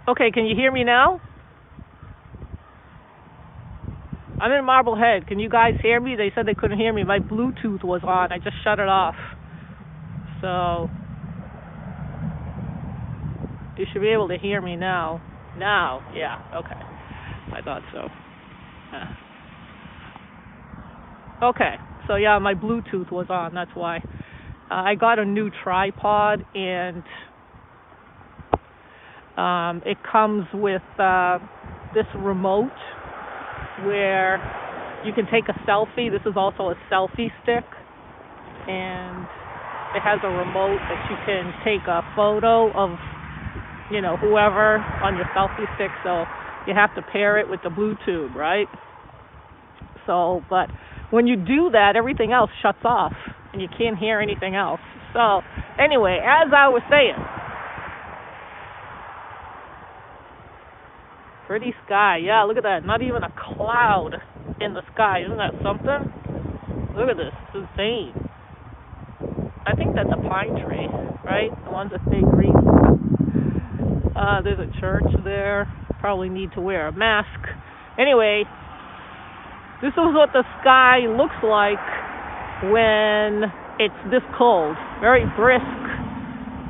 Okay, can you hear me now? I'm in Marblehead. Can you guys hear me? They said they couldn't hear me. My Bluetooth was on. I just shut it off. So, you should be able to hear me now. Now, yeah, okay. I thought so. Okay, so yeah, my Bluetooth was on. That's why. I got a new tripod, and it comes with this remote where you can take a selfie. This is also a selfie stick, and it has a remote that you can take a photo of, whoever on your selfie stick. So you have to pair it with the Bluetooth, right? So, but when you do that, everything else shuts off, and you can't hear anything else. So, anyway, as I was saying, pretty sky. Yeah, look at that. Not even a cloud in the sky. Isn't that something? Look at this. It's insane. I think that's a pine tree, right? The ones that stay green. There's a church there. Probably need to wear a mask. Anyway, this is what the sky looks like when it's this cold. Very brisk,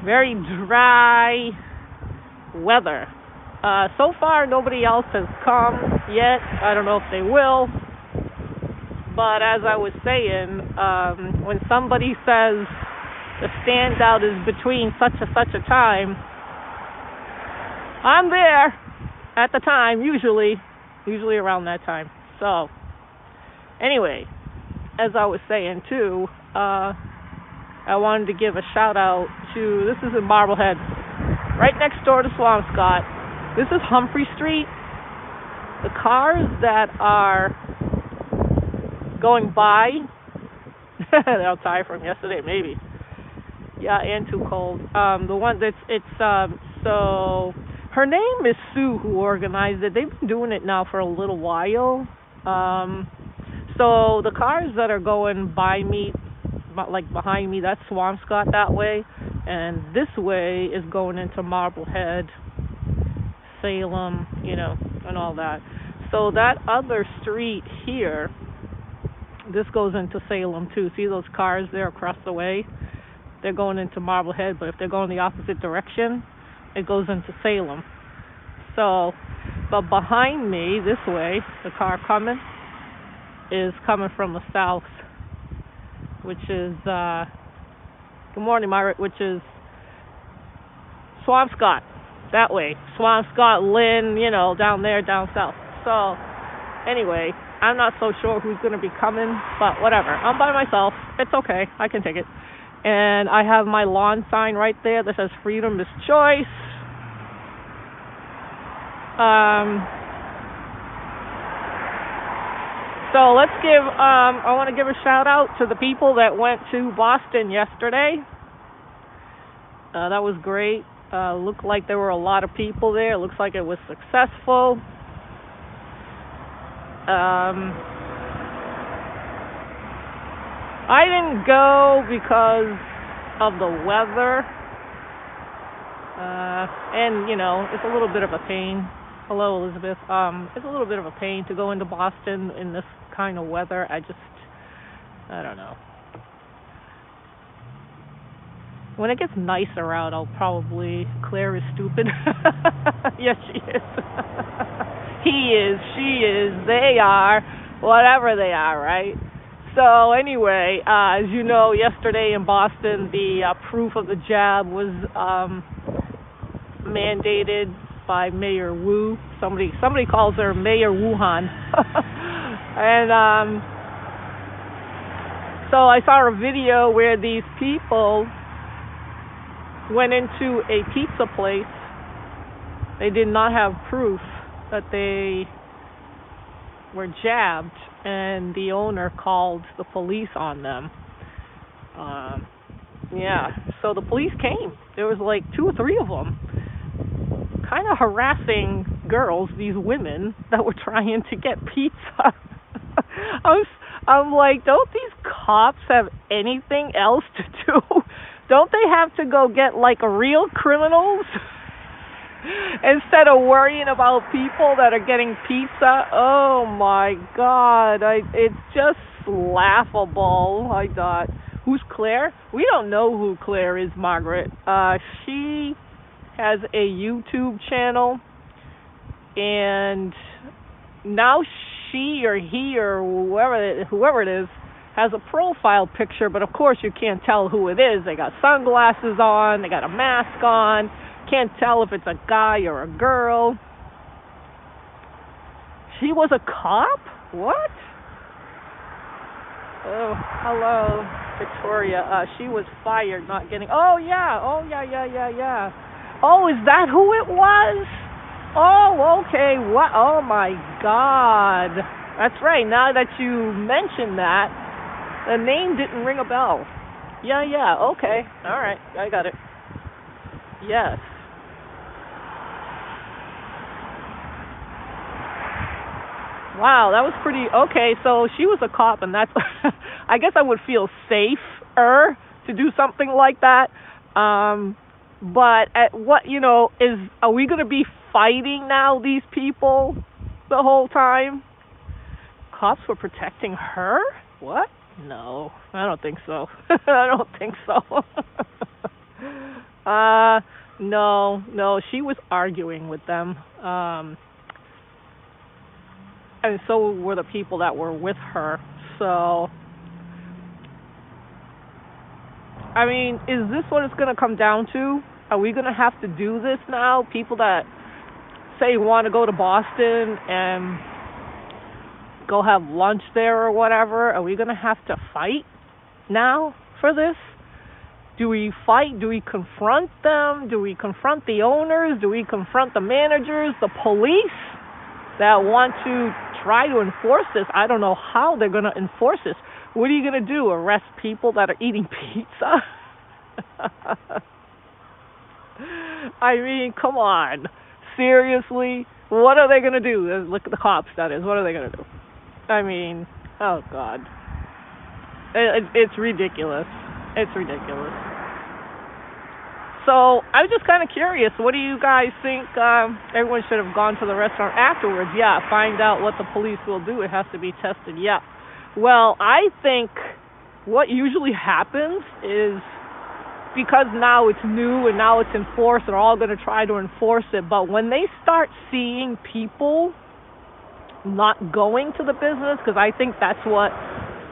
very dry weather. So far, nobody else has come yet. I don't know if they will. But as I was saying, when somebody says the standout is between such a time, I'm there at the time, usually around that time. So, anyway, as I was saying too, I wanted to give a shout out to, this is in Marblehead, right next door to Swampscott. This is Humphrey Street. The cars that are going by, they'll tie from yesterday, maybe. Yeah, and too cold. The one so her name is Sue, who organized it. They've been doing it now for a little while. So the cars that are going by me, like behind me, that's Swampscott that way, and this way is going into Marblehead, Salem, and all that. So that other street here, this goes into Salem too. See those cars there across the way? They're going into Marblehead, but if they're going the opposite direction, it goes into Salem. So, but behind me, this way, the car is coming from the south, which is, good morning, Margaret, which is Swampscott. That way, Swampscott, Lynn, down there, down south. So, anyway, I'm not so sure who's going to be coming, but whatever. I'm by myself. It's okay. I can take it. And I have my lawn sign right there that says freedom is choice. So let's give, I want to give a shout out to the people that went to Boston yesterday. That was great. Looked like there were a lot of people there. It looks like it was successful. I didn't go because of the weather. And, it's a little bit of a pain. Hello, Elizabeth. It's a little bit of a pain to go into Boston in this kind of weather. I don't know. When it gets nicer out, I'll probably, Claire is stupid. Yes, she is. He is, she is, they are, whatever they are, right? So anyway, as you know, yesterday in Boston, the proof of the jab was mandated by Mayor Wu. Somebody calls her Mayor Wuhan. And so I saw a video where these people went into a pizza place. They did not have proof that they were jabbed, and the owner called the police on them. So the police came. There was like 2 or 3 of them, kind of harassing girls, these women that were trying to get pizza. I'm like, don't these cops have anything else to do? Don't they have to go get like real criminals? Instead of worrying about people that are getting pizza. Oh my God. It's just laughable. I thought, who's Claire? We don't know who Claire is, Margaret. She has a YouTube channel, and now she or he or whoever it is has a profile picture, but of course you can't tell who it is. They got sunglasses on, they got a mask on. Can't tell if it's a guy or a girl. She was a cop? What? Oh, hello, Victoria. She was fired, not getting... Oh, yeah. Oh, yeah. Oh, is that who it was? Oh, okay. What? Oh, my God. That's right. Now that you mentioned that, the name didn't ring a bell. Yeah. Okay. All right. I got it. Yes. Wow, that was pretty... Okay, so she was a cop, and that's... I guess I would feel safer to do something like that. But at what, are we going to be fighting now, these people, the whole time? Cops were protecting her? What? No, I don't think so. No, she was arguing with them. And so were the people that were with her. So, I mean, is this what it's going to come down to? Are we going to have to do this now? People that say want to go to Boston and go have lunch there or whatever, are we going to have to fight now for this? Do we fight? Do we confront them? Do we confront the owners? Do we confront the managers, the police that want to try to enforce this? I don't know how they're going to enforce this. What are you going to do? Arrest people that are eating pizza? I mean, come on. Seriously? What are they going to do? Look at the cops, that is. What are they going to do? I mean, oh, God. It's ridiculous. It's ridiculous. So, I was just kind of curious. What do you guys think everyone should have gone to the restaurant afterwards? Yeah, find out what the police will do. It has to be tested. Yeah. Well, I think what usually happens is, because now it's new and now it's enforced, they're all going to try to enforce it. But when they start seeing people not going to the business, because I think that's what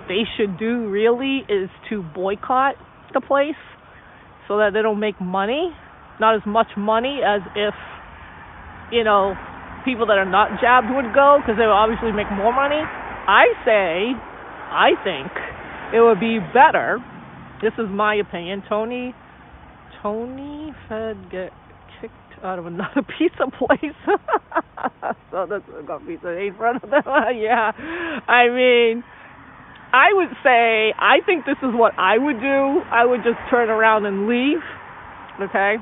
they should do really, is to boycott the place so that they don't make money, not as much money as if, people that are not jabbed would go, because they would obviously make more money. I think it would be better, this is my opinion, Tony Fed get kicked out of another pizza place. So that's got pizza in front of them. Yeah. I mean, I would say, I think this is what I would do. I would just turn around and leave. Okay?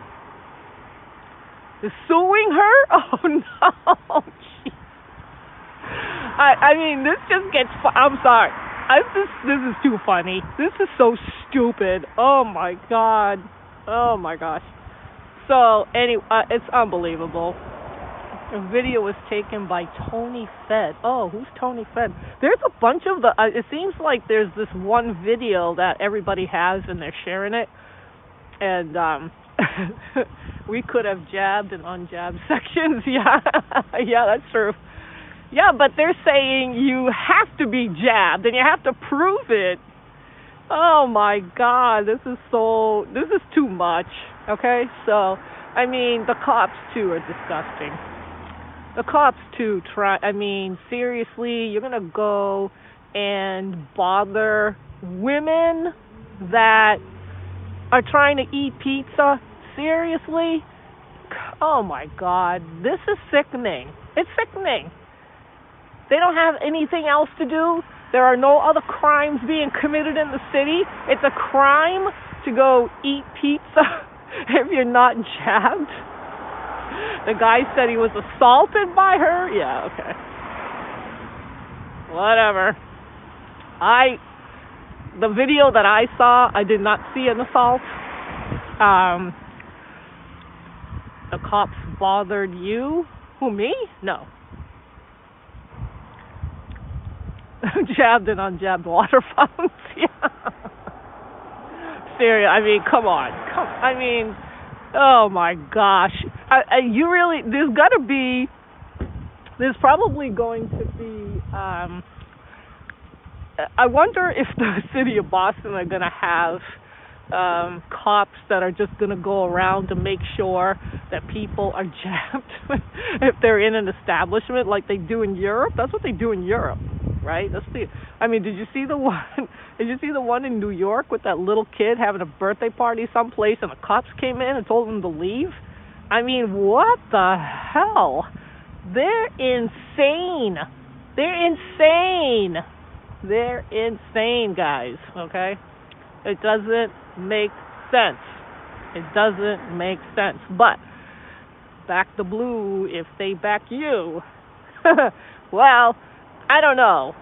Is suing her? Oh, no. Jeez. I mean, this just gets... I'm sorry. This is too funny. This is so stupid. Oh, my God. Oh, my gosh. So, anyway, it's unbelievable. The video was taken by Tony Fed. Oh, who's Tony Fed? There's a bunch of it seems like there's this one video that everybody has and they're sharing it. And we could have jabbed and unjabbed sections. Yeah, yeah, that's true. Yeah, but they're saying you have to be jabbed and you have to prove it. Oh my God, this is too much. Okay, so I mean, the cops too are disgusting. The cops too seriously, you're gonna go and bother women that are trying to eat pizza? Seriously? Oh my God, this is sickening. It's sickening. They don't have anything else to do. There are no other crimes being committed in the city. It's a crime to go eat pizza if you're not jabbed. The guy said he was assaulted by her. Yeah, okay. Whatever. The video that I saw, I did not see an assault. The cops bothered you? Who, me? No. Jabbed and unjabbed water fountains. Yeah. Seriously, I mean, come on. I mean, oh my gosh. You really, there's probably going to be, I wonder if the city of Boston are going to have cops that are just going to go around to make sure that people are jabbed if they're in an establishment like they do in Europe. That's what they do in Europe, right? I mean, did you see the one? Did you see the one in New York with that little kid having a birthday party someplace and the cops came in and told him to leave? I mean, what the hell? They're insane. They're insane. They're insane, guys, okay? It doesn't make sense. It doesn't make sense. But back the blue if they back you. Well, I don't know.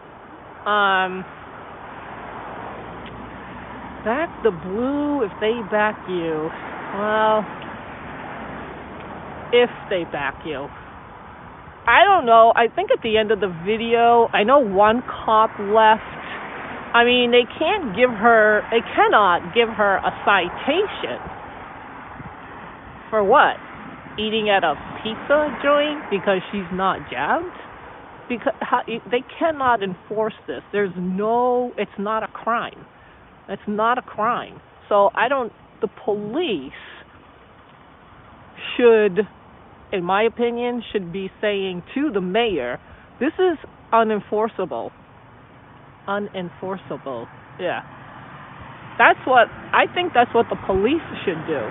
Back the blue if they back you. Well, if they back you. I don't know. I think at the end of the video, I know one cop left. I mean, they cannot give her a citation. For what? Eating at a pizza joint because she's not jabbed? Because they cannot enforce this. It's not a crime. It's not a crime. So the police should, in my opinion, should be saying to the mayor, this is unenforceable. Unenforceable. Yeah. I think that's what the police should do.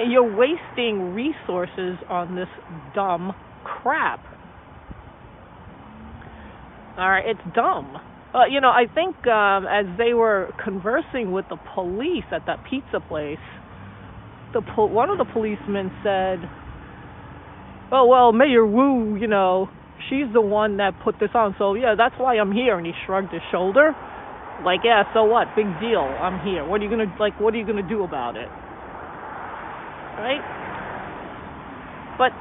You're wasting resources on this dumb crap. All right, it's dumb. I think as they were conversing with the police at that pizza place, one of the policemen said, "Oh well, Mayor Wu, she's the one that put this on, so yeah, that's why I'm here." And he shrugged his shoulder, like, "Yeah, so what? Big deal. I'm here. What are you gonna do about it?" Right? But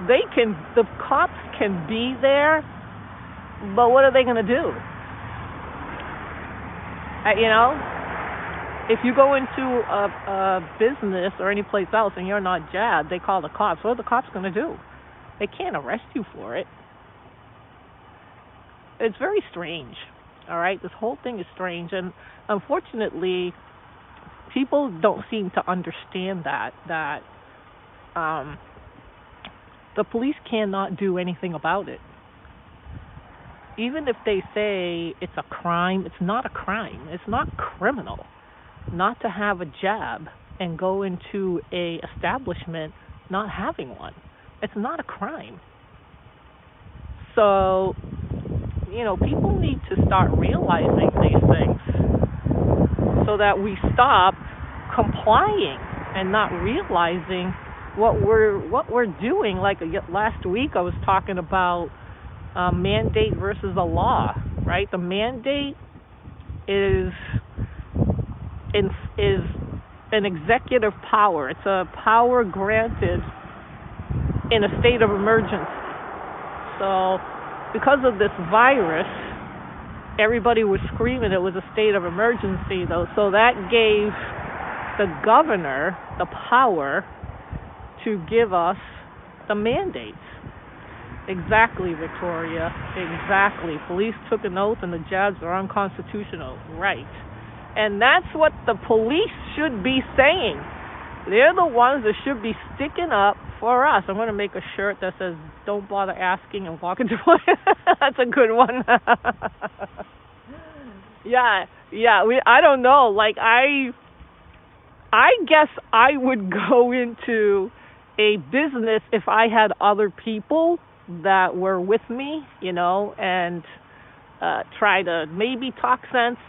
the cops can be there, but what are they gonna do? If you go into a business or any place else and you're not jabbed, they call the cops. What are the cops going to do? They can't arrest you for it. It's very strange, all right? This whole thing is strange, and unfortunately, people don't seem to understand that the police cannot do anything about it. Even if they say it's a crime, it's not a crime. It's not criminal not to have a jab and go into a establishment not having one. It's not a crime. So, people need to start realizing these things so that we stop complying and not realizing what we're doing. Like last week I was talking about mandate versus the law, right? The mandate is an executive power. It's a power granted in a state of emergency. So because of this virus, everybody was screaming it was a state of emergency, though. So that gave the governor the power to give us the mandates. Exactly, Victoria. Exactly. Police took an oath and the jabs are unconstitutional. Right. And that's what the police should be saying. They're the ones that should be sticking up for us. I'm going to make a shirt that says, "Don't bother asking and walk into my..." That's a good one. Yeah. I don't know. Like, I guess I would go into a business if I had other people that were with me, and try to maybe talk sense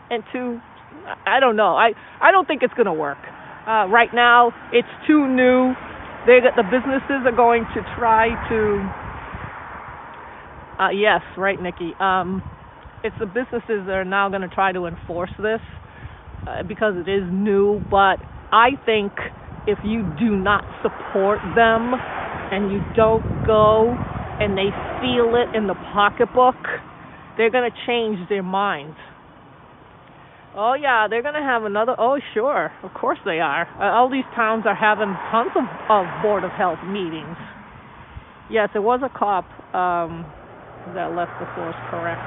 into, I don't know. I don't think it's going to work. Right now, it's too new. The businesses are going to try to, yes, right, Nikki. It's the businesses that are now going to try to enforce this because it is new, but I think if you do not support them and you don't go and they feel it in the pocketbook, they're going to change their minds. Oh, yeah, they're going to have another. Oh, sure. Of course they are. All these towns are having tons of Board of Health meetings. Yes, it was a cop that left the force, correct.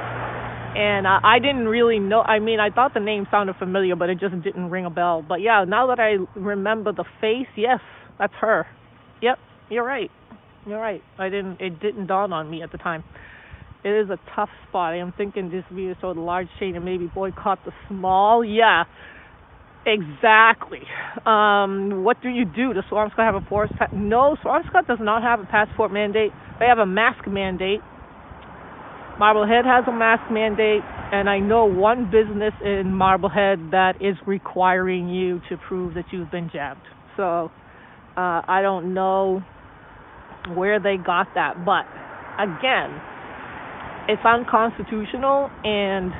And I didn't really know. I mean, I thought the name sounded familiar, but it just didn't ring a bell. But, yeah, now that I remember the face, yes, that's her. Yep, you're right. You're right. It didn't dawn on me at the time. It is a tough spot. I am thinking this being so large chain and maybe boycott the small. Yeah, exactly. What do you do? Does Swampscott have a force? No, Swampscott does not have a passport mandate. They have a mask mandate. Marblehead has a mask mandate, and I know one business in Marblehead that is requiring you to prove that you've been jabbed. So I don't know where they got that, but again, it's unconstitutional, and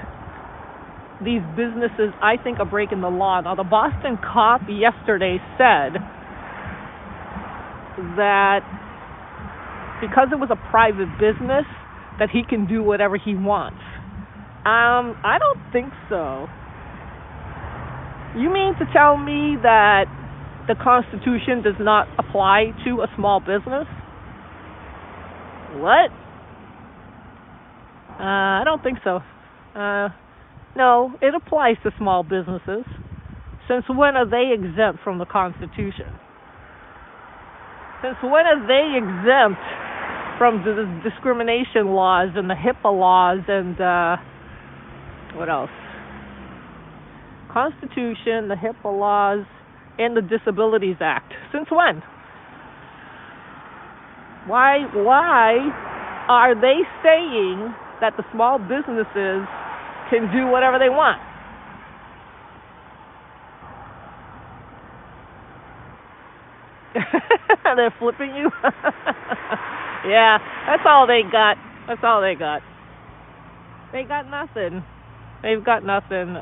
these businesses, I think, are breaking the law. Now, the Boston cop yesterday said that because it was a private business, that he can do whatever he wants. I don't think so. You mean to tell me that the Constitution does not apply to a small business? What? I don't think so. No, it applies to small businesses. Since when are they exempt from the Constitution? Since when are they exempt from the discrimination laws and the HIPAA laws and what else? Constitution, the HIPAA laws, and the Disabilities Act. Since when? Why are they saying that the small businesses can do whatever they want? They're flipping you? Yeah, that's all they got. That's all they got. They got nothing. They've got nothing.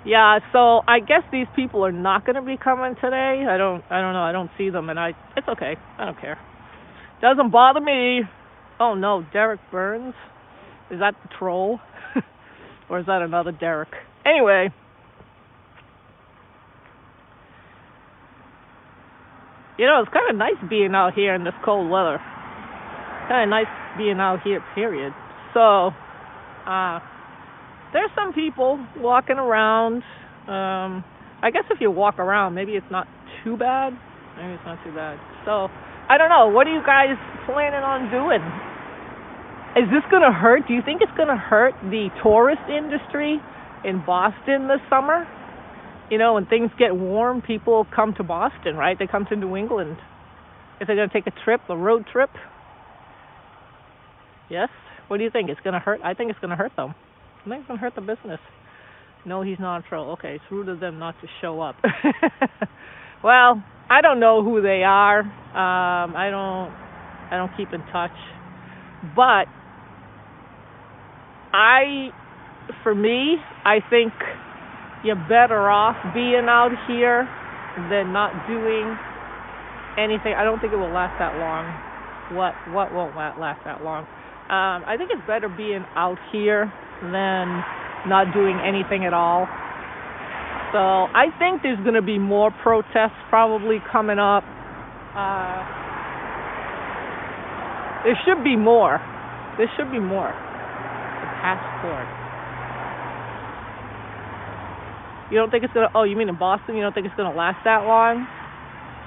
Yeah, so I guess these people are not going to be coming today. I don't know. I don't see them, and it's okay. I don't care. Doesn't bother me. Oh no, Derek Burns? Is that the troll? Or is that another Derek? Anyway. You know, it's kind of nice being out here in this cold weather. Kind of nice being out here, period. So, there's some people walking around. I guess if you walk around, maybe it's not too bad. Maybe it's not too bad. So, I don't know. What are you guys planning on doing? Is this going to hurt? Do you think it's going to hurt the tourist industry in Boston this summer? You know, when things get warm, people come to Boston, right? They come to New England. If they're going to take a road trip. Yes? What do you think? It's going to hurt? I think it's going to hurt them. I think it's going to hurt the business. No, he's not a troll. Okay, it's rude of them not to show up. Well, I don't know who they are. I don't keep in touch. But for me, I think you're better off being out here than not doing anything. I don't think it will last that long. What won't last that long? I think it's better being out here than not doing anything at all. So I think there's going to be more protests probably coming up. There should be more. There should be more. The passport. You don't think it's going to... Oh, you mean in Boston? You don't think it's going to last that long?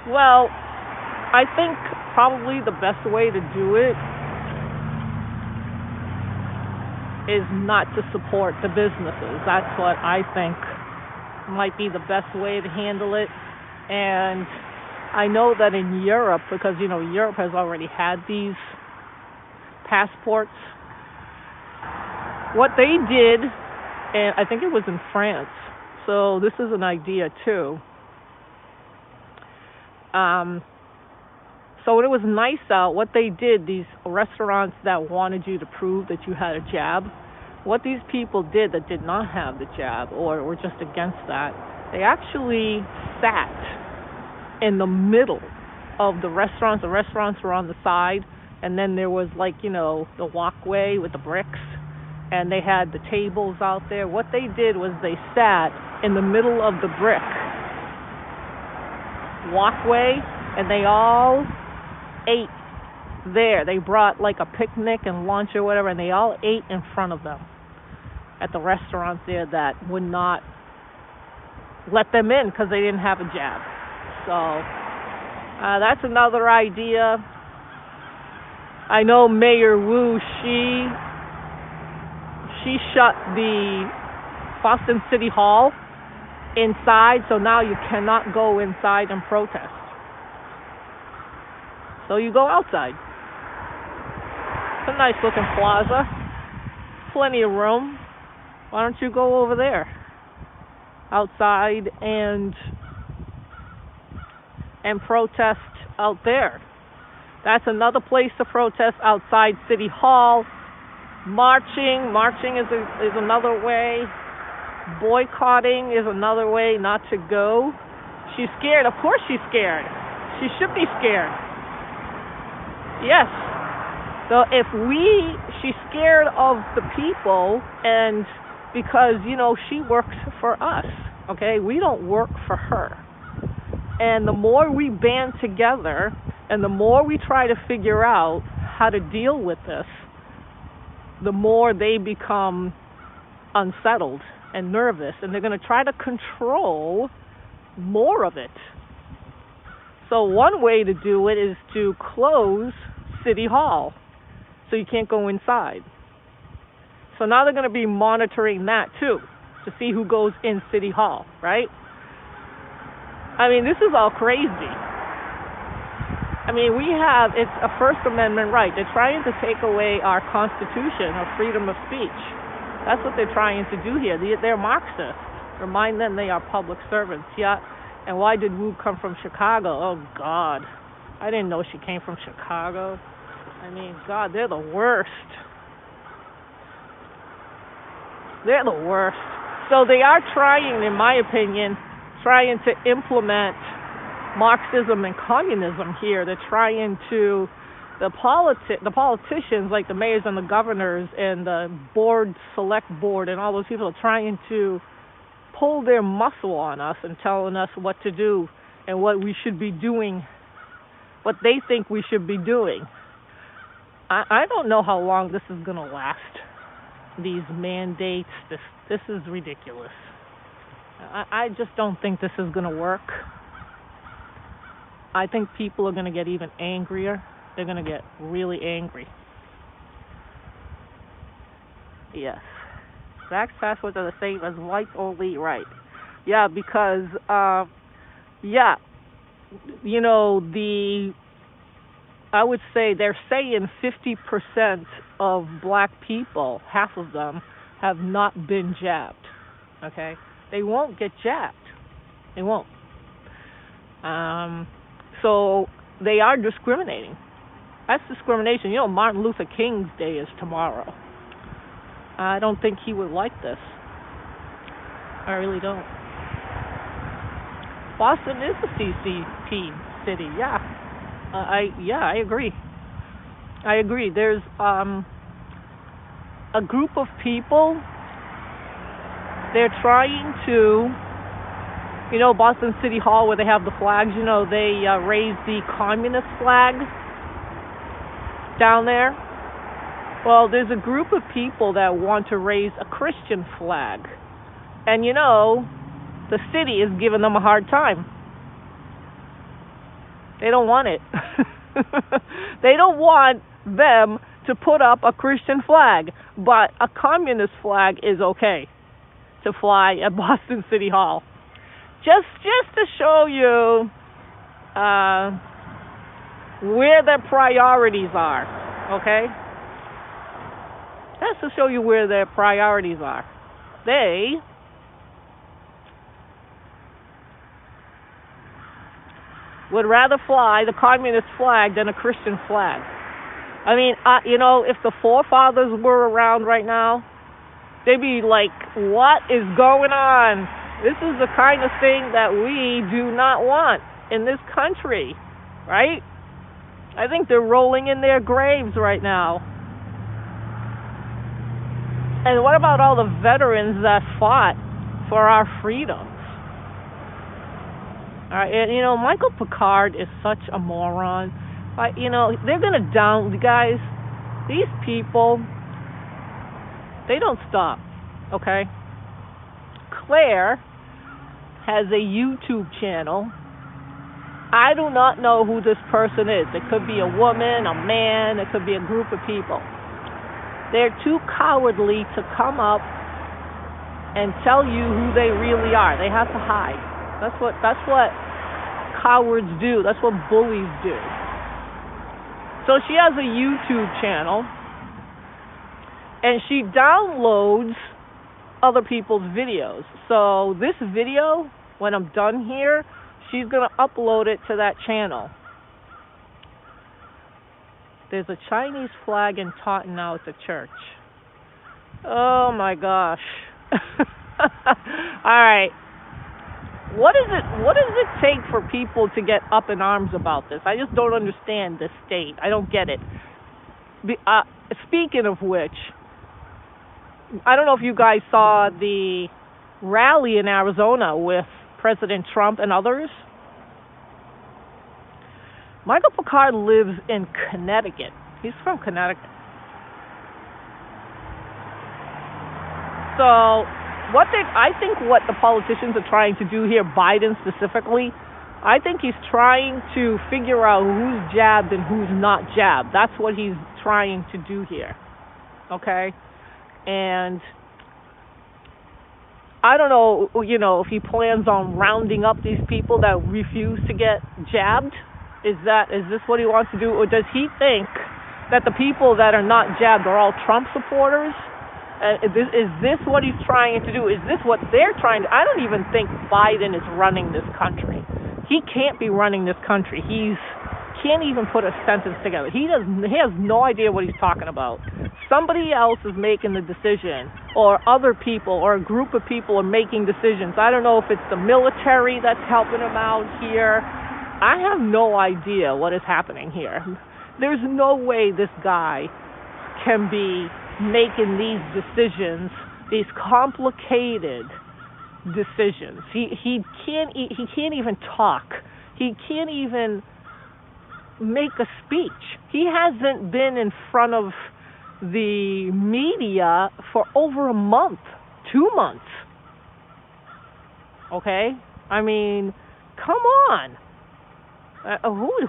Well, I think probably the best way to do it is not to support the businesses. That's what I think might be the best way to handle it. And I know that in Europe, because, you know, Europe has already had these passports, what they did, and I think it was in France, so this is an idea too. So when it was nice out, what they did, these restaurants that wanted you to prove that you had a jab, what these people did that did not have the jab or were just against that, They actually sat in the middle of the restaurants. The restaurants were on the side, and then there was, like, the walkway with the bricks, and they had the tables out there. What they did was they sat in the middle of the brick walkway, and they all ate there. They brought like a picnic and lunch or whatever, and they all ate in front of them at the restaurant there that would not let them in because they didn't have a jab. So that's another idea. I know Mayor Wu, she shut the Boston City Hall inside, so now you cannot go inside and protest. So you go outside. It's a nice looking plaza. Plenty of room. Why don't you go over there? Outside and protest out there. That's another place to protest, outside City Hall. Marching is another way. Boycotting is another way not to go. She's scared. Of course she's scared. She should be scared. Yes. So she's scared of the people, and because, she works for us, okay? We don't work for her. And the more we band together, and the more we try to figure out how to deal with this, the more they become unsettled and nervous, and they're going to try to control more of it. So one way to do it is to close City Hall so you can't go inside. So now they're going to be monitoring that too, to see who goes in City Hall, right? I mean, this is all crazy. I mean, it's a First Amendment right. They're trying to take away our Constitution, our freedom of speech. That's what they're trying to do here. They're Marxists. Remind them they are public servants. Yeah. And why did Wu come from Chicago? Oh, God. I didn't know she came from Chicago. I mean, God, they're the worst. They're the worst. So they are trying, in my opinion, to implement Marxism and communism here. They're trying to, the politicians, like the mayors and the governors and the select board and all those people, are trying to pull their muscle on us and telling us what to do and what we should be doing, what they think we should be doing. I don't know how long this is going to last, these mandates. This is ridiculous. I just don't think this is going to work. I think people are going to get even angrier. They're going to get really angry. Yes. Vax passports are the same as whites only, right? Yeah, because, I would say they're saying 50% of black people, half of them, have not been jabbed, okay? They won't get jabbed. They won't. So they are discriminating. That's discrimination. Martin Luther King's Day is tomorrow. I don't think he would like this. I really don't. Boston is a CCP city, yeah. I agree. I agree. There's a group of people. They're trying to, Boston City Hall, where they have the flags, they raised the communist flag down there. Well, there's a group of people that want to raise a Christian flag. And, the city is giving them a hard time. They don't want it. They don't want them to put up a Christian flag. But a communist flag is okay to fly at Boston City Hall. Just to show you where their priorities are, okay? Just to show you where their priorities are. They would rather fly the communist flag than a Christian flag. I mean, if the forefathers were around right now, they'd be like, what is going on? This is the kind of thing that we do not want in this country, right? I think they're rolling in their graves right now. And what about all the veterans that fought for our freedoms? All right, and Michael Picard is such a moron. They're gonna guys. These people, they don't stop. Okay. Claire has a YouTube channel. I do not know who this person is. It could be a woman, a man, it could be a group of people. They're too cowardly to come up and tell you who they really are. They have to hide. That's what cowards do. That's what bullies do. So she has a YouTube channel, and she downloads other people's videos. So this video, when I'm done here, she's going to upload it to that channel. There's a Chinese flag in Taunton now at the church. Oh my gosh. All right. What does it take for people to get up in arms about this? I just don't understand this state. I don't get it. Speaking of which, I don't know if you guys saw the rally in Arizona with President Trump and others. Michael Picard lives in Connecticut. He's from Connecticut. So I think what the politicians are trying to do here, Biden specifically, I think he's trying to figure out who's jabbed and who's not jabbed. That's what he's trying to do here. Okay? And I don't know, if he plans on rounding up these people that refuse to get jabbed. Is this what he wants to do? Or does he think that the people that are not jabbed are all Trump supporters? Is this what he's trying to do? Is this what they're trying to? I don't even think Biden is running this country. He can't be running this country. He can't even put a sentence together. He has no idea what he's talking about. Somebody else is making the decision, or other people, or a group of people are making decisions. I don't know if it's the military that's helping him out here. I have no idea what is happening here. There's no way this guy can be making these decisions, these complicated decisions. He can't even talk. He can't even make a speech. He hasn't been in front of the media for over a month, 2 months. Okay? I mean, come on.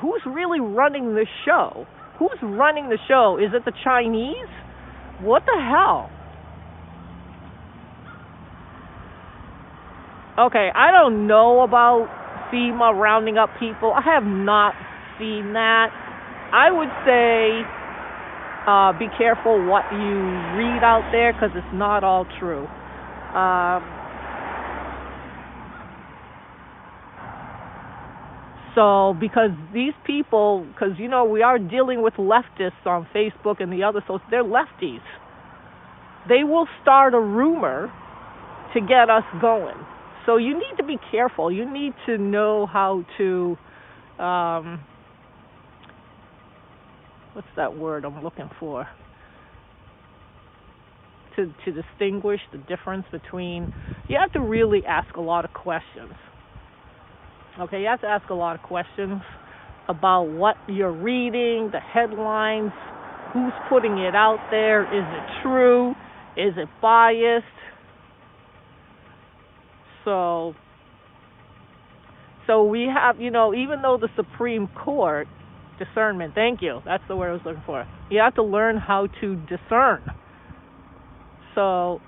Who's really running the show? Who's running the show? Is it the Chinese? What the hell? Okay, I don't know about FEMA rounding up people. I have not seen that. I would say be careful what you read out there, because it's not all true. So, because these people, because, we are dealing with leftists on Facebook and the other, so they're lefties. They will start a rumor to get us going. So you need to be careful. You need to know how to, what's that word I'm looking for? To distinguish the difference between, you have to really ask a lot of questions. Okay, you have to ask a lot of questions about what you're reading, the headlines, who's putting it out there, is it true, is it biased? So we have, even though the Supreme Court, discernment, thank you, that's the word I was looking for. You have to learn how to discern. So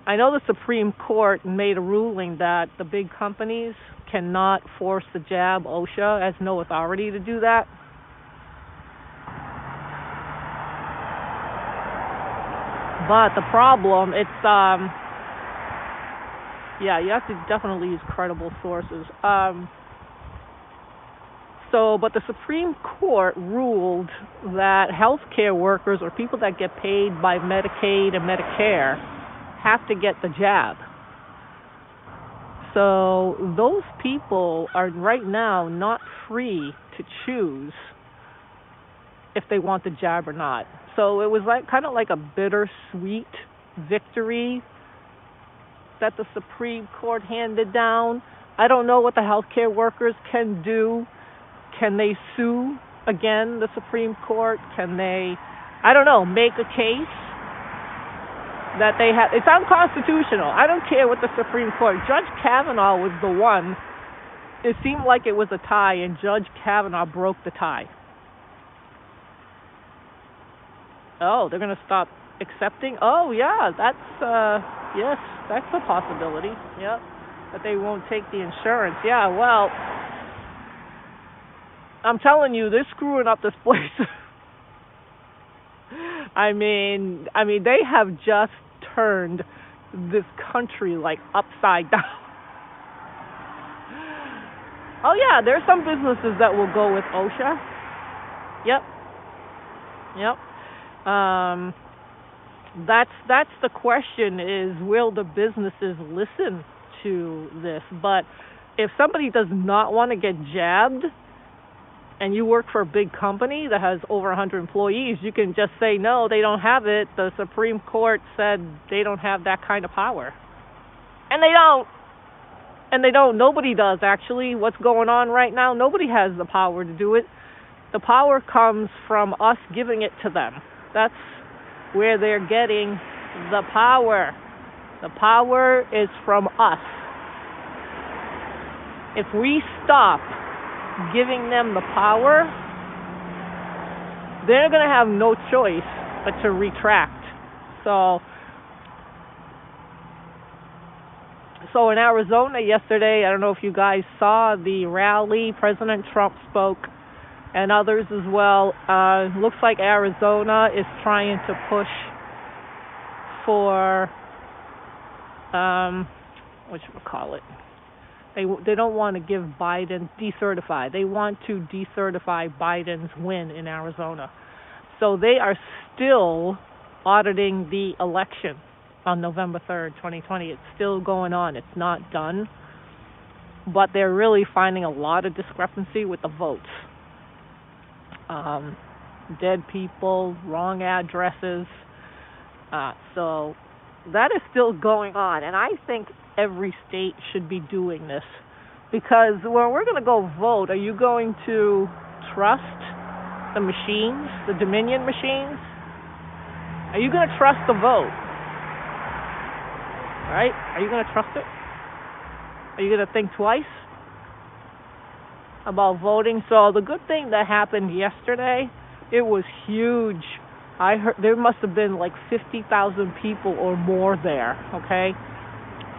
I know the Supreme Court made a ruling that the big companies cannot force the jab. OSHA has no authority to do that. But the problem, it's, you have to definitely use credible sources. But the Supreme Court ruled that healthcare workers or people that get paid by Medicaid and Medicare have to get the jab. So those people are right now not free to choose if they want the jab or not. So it was like kind of like a bittersweet victory that the Supreme Court handed down. I don't know what the healthcare workers can do. Can they sue again the Supreme Court? Can they, I don't know, make a case that they have? It's unconstitutional. I don't care what the Supreme Court. Judge Kavanaugh was the one. It seemed like it was a tie, and Judge Kavanaugh broke the tie. Oh, they're going to stop accepting? Oh, yeah, yes, that's a possibility. Yep, that they won't take the insurance. Yeah, well, I'm telling you, they're screwing up this place. I mean, they have just turned this country like upside down. Oh yeah, there's some businesses that will go with OSHA. Yep. That's the question: is will the businesses listen to this? But if somebody does not want to get jabbed, and you work for a big company that has over 100 employees, you can just say, no, they don't have it. The Supreme Court said they don't have that kind of power. And they don't. Nobody does, actually. What's going on right now, nobody has the power to do it. The power comes from us giving it to them. That's where they're getting the power. The power is from us. If we stop giving them the power, they're going to have no choice but to retract. So in Arizona yesterday, I don't know if you guys saw the rally, President Trump spoke, and others as well. Looks like Arizona is trying to push for whatchamacallit. They don't want to give Biden decertify. They want to decertify Biden's win in Arizona. So they are still auditing the election on November 3rd, 2020. It's still going on. It's not done. But they're really finding a lot of discrepancy with the votes. Dead people, wrong addresses. So that is still going on. And I think every state should be doing this, because when we're going to go vote, are you going to trust the machines, the Dominion machines? Are you going to trust the vote? Right? Are you going to trust it? Are you going to think twice about voting? So the good thing that happened yesterday, it was huge. I heard there must have been like 50,000 people or more there, okay?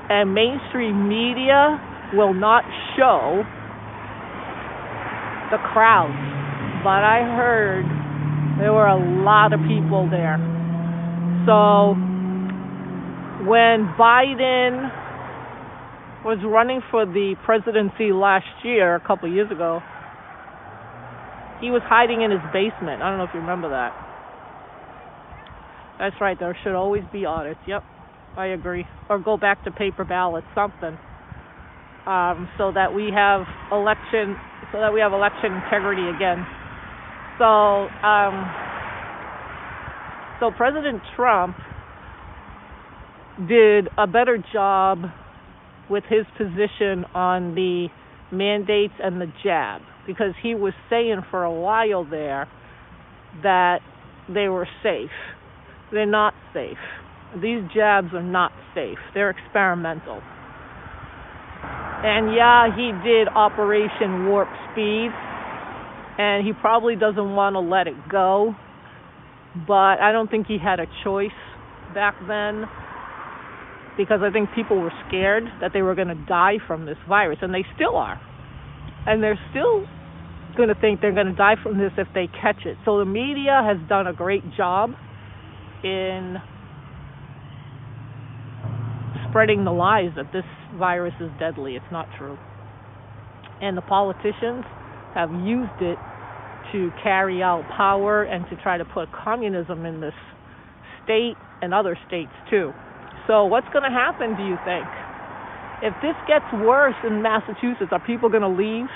And mainstream media will not show the crowds. But I heard there were a lot of people there. So when Biden was running for the presidency last year, a couple of years ago, he was hiding in his basement. I don't know if you remember that. That's right, there should always be audits. Yep, I agree. Or go back to paper ballots, something, so that we have election integrity again. So President Trump did a better job with his position on the mandates and the jab, because he was saying for a while there that they were safe. They're not safe. These jabs are not safe. They're experimental. And yeah, he did Operation Warp Speed, and he probably doesn't want to let it go, but I don't think he had a choice back then, because I think people were scared that they were going to die from this virus, and they still are. And they're still going to think they're going to die from this if they catch it. So the media has done a great job in spreading the lies that this virus is deadly. It's not true. And the politicians have used it to carry out power and to try to put communism in this state and other states too. So what's going to happen, do you think? If this gets worse in Massachusetts, are people going to leave?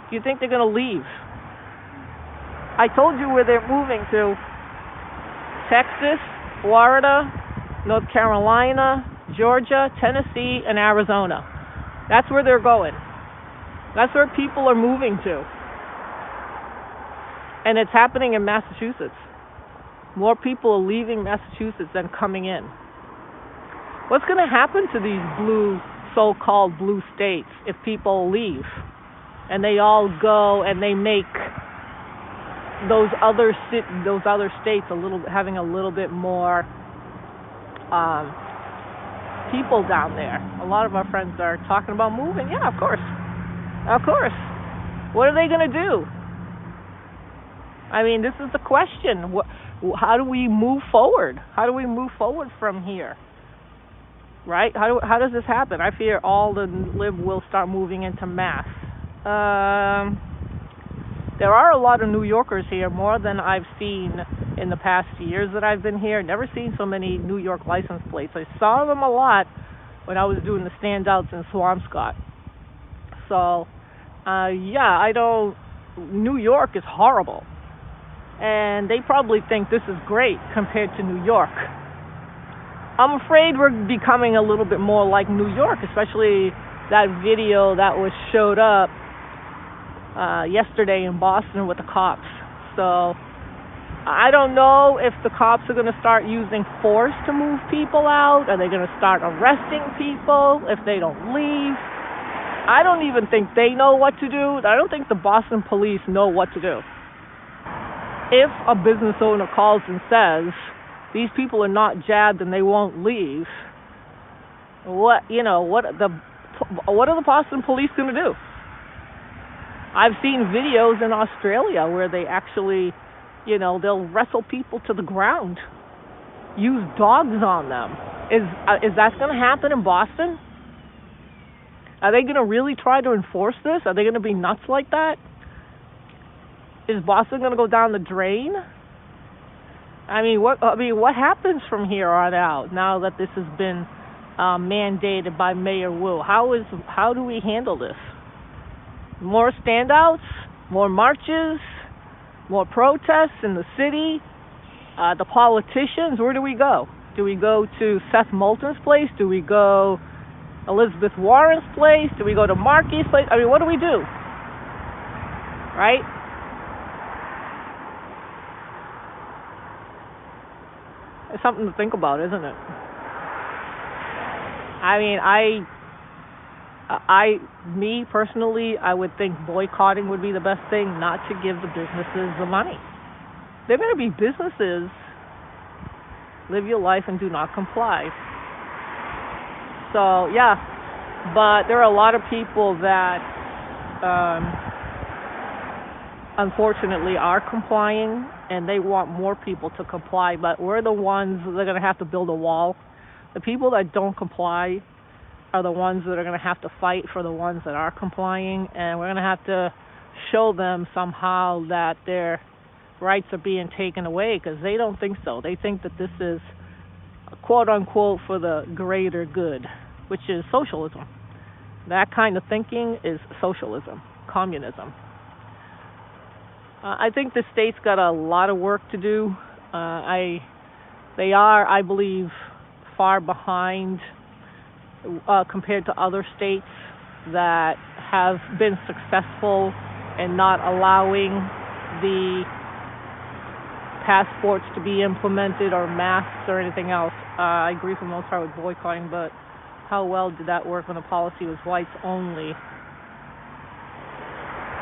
Do you think they're going to leave? I told you where they're moving to. Texas, Florida, North Carolina, Georgia, Tennessee, and Arizona. That's where they're going. That's where people are moving to. And it's happening in Massachusetts. More people are leaving Massachusetts than coming in. What's going to happen to these so-called blue states if people leave and they all go and they make those other states having a little bit more people down there? A lot of our friends are talking about moving. Yeah, of course. What are they going to do? I mean, this is the question. How do we move forward? How do we move forward from here? Right? How does this happen? I fear all the lib will start moving into mass. There are a lot of New Yorkers here, more than I've seen in the past years that I've been here. Never seen so many New York license plates. I saw them a lot when I was doing the standouts in Swampscott. So, New York is horrible. And they probably think this is great compared to New York. I'm afraid we're becoming a little bit more like New York, especially that video that showed up yesterday in Boston with the cops. So I don't know if the cops are going to start using force to move people out. Are they going to start arresting people if they don't leave? I don't even think they know what to do. I don't think the Boston police know what to do. If a business owner calls and says, these people are not jabbed and they won't leave, what are the Boston police going to do? I've seen videos in Australia where they actually, they'll wrestle people to the ground, use dogs on them. Is that going to happen in Boston? Are they going to really try to enforce this? Are they going to be nuts like that? Is Boston going to go down the drain? What happens from here on out now that this has been mandated by Mayor Wu? How do we handle this? More standouts, more marches, more protests in the city. The politicians, where do we go? Do we go to Seth Moulton's place? Do we go Elizabeth Warren's place? Do we go to Markey's place? What do we do? Right? It's something to think about, isn't it? Me personally, I would think boycotting would be the best thing, not to give the businesses the money. They're going to be businesses. Live your life and do not comply. So, yeah. But there are a lot of people that unfortunately are complying, and they want more people to comply, but we're the ones that are going to have to build a wall. The people that don't comply are the ones that are going to have to fight for the ones that are complying, and we're going to have to show them somehow that their rights are being taken away, because they don't think so. They think that this is quote-unquote for the greater good, which is socialism. That kind of thinking is socialism, communism. I think the state's got a lot of work to do. They are, I believe, far behind compared to other states that have been successful in not allowing the passports to be implemented or masks or anything else. I agree for the most part with boycotting, but how well did that work when the policy was whites only?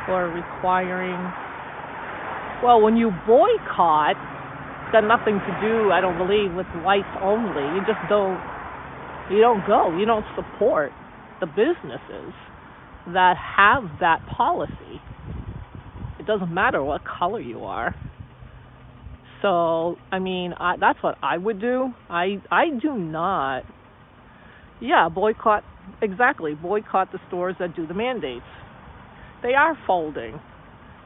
Or requiring... Well, when you boycott, it's got nothing to do, I don't believe, with whites only. You don't go. You don't support the businesses that have that policy. It doesn't matter what color you are. So, that's what I would do. I do not. Yeah, boycott, exactly. Boycott the stores that do the mandates. They are folding.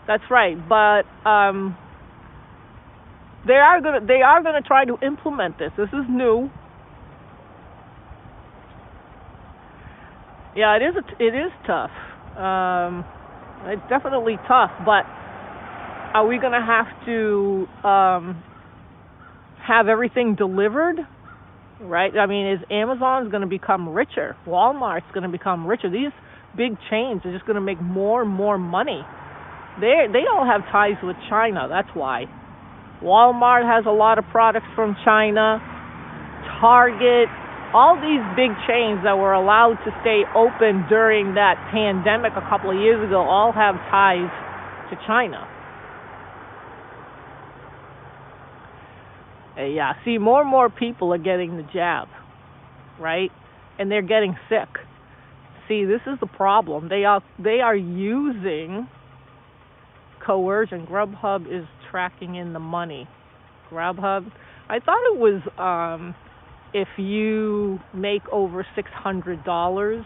That's right, but they are gonna try to implement this. This is new. Yeah, it is tough. It's definitely tough, but are we going to have to have everything delivered? Right? I mean, is Amazon's going to become richer? Walmart's going to become richer. These big chains are just going to make more and more money. They all have ties with China. That's why. Walmart has a lot of products from China. Target, all these big chains that were allowed to stay open during that pandemic a couple of years ago all have ties to China. Yeah, see, more and more people are getting the jab, right? And they're getting sick. See, this is the problem. They are using coercion. Grubhub is tracking in the money. Grubhub, I thought it was if you make over $600,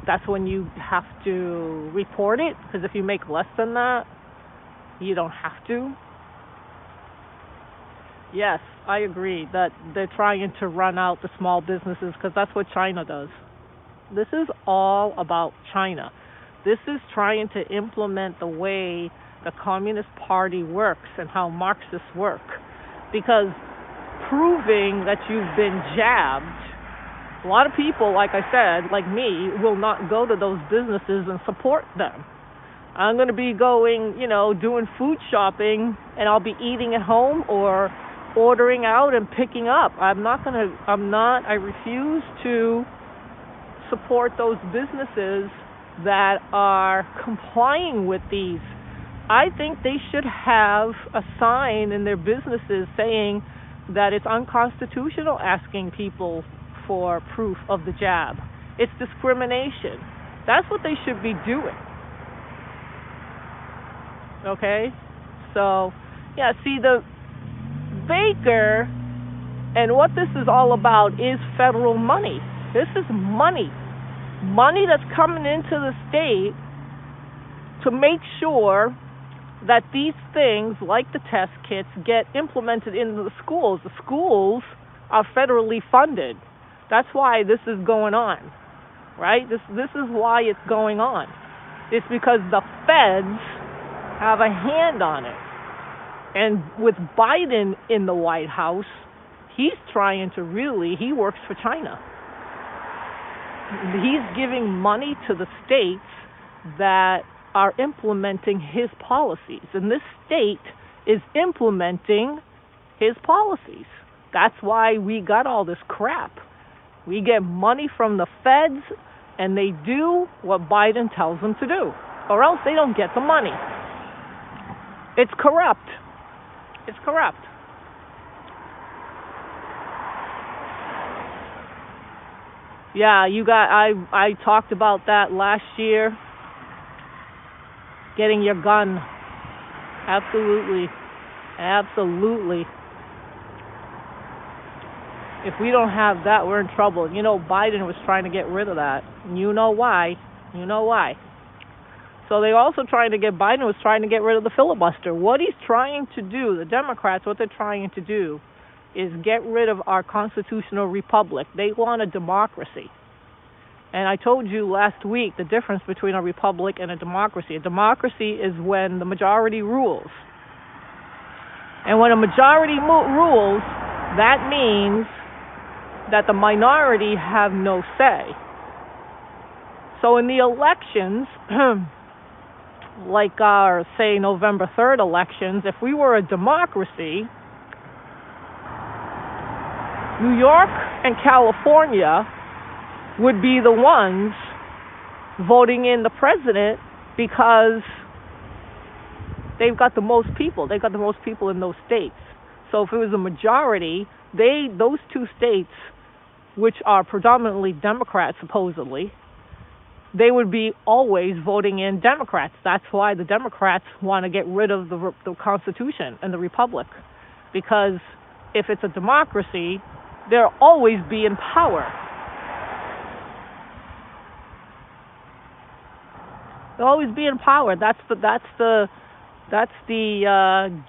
that's when you have to report it. Because if you make less than that, you don't have to. Yes, I agree that they're trying to run out the small businesses because that's what China does. This is all about China. This is trying to implement the way the Communist Party works and how Marxists work. Because proving that you've been jabbed, a lot of people, like I said, like me, will not go to those businesses and support them. I'm going to be going, doing food shopping, and I'll be eating at home or ordering out and picking up. I refuse to support those businesses that are complying with these. I think they should have a sign in their businesses saying that it's unconstitutional asking people for proof of the jab. It's discrimination. That's what they should be doing. Okay? So, yeah, see, the Baker, and what this is all about is federal money. This is money that's coming into the state to make sure that these things, like the test kits, get implemented into the schools. The schools are federally funded. That's why this is going on, right? This is why it's going on. It's because the feds have a hand on it. And with Biden in the White House, he's trying to he works for China. He's giving money to the states that are implementing his policies. And this state is implementing his policies. That's why we got all this crap. We get money from the feds, and they do what Biden tells them to do, or else they don't get the money. It's corrupt. It's corrupt. Yeah, I talked about that last year. Getting your gun. Absolutely. Absolutely. If we don't have that, we're in trouble. Biden was trying to get rid of that. You know why. So Biden was trying to get rid of the filibuster. What he's trying to do, the Democrats, what they're trying to do is get rid of our constitutional republic. They want a democracy. And I told you last week the difference between a republic and a democracy. A democracy is when the majority rules. And when a majority rules, that means that the minority have no say. So in the elections, like our, say, November 3rd elections, if we were a democracy, New York and California would be the ones voting in the president because they've got the most people. They've got the most people in those states. So if it was a majority, those two states, which are predominantly Democrats, supposedly, they would be always voting in Democrats. That's why the Democrats want to get rid of the Constitution and the Republic. Because if it's a democracy, they'll always be in power. They'll always be in power. That's the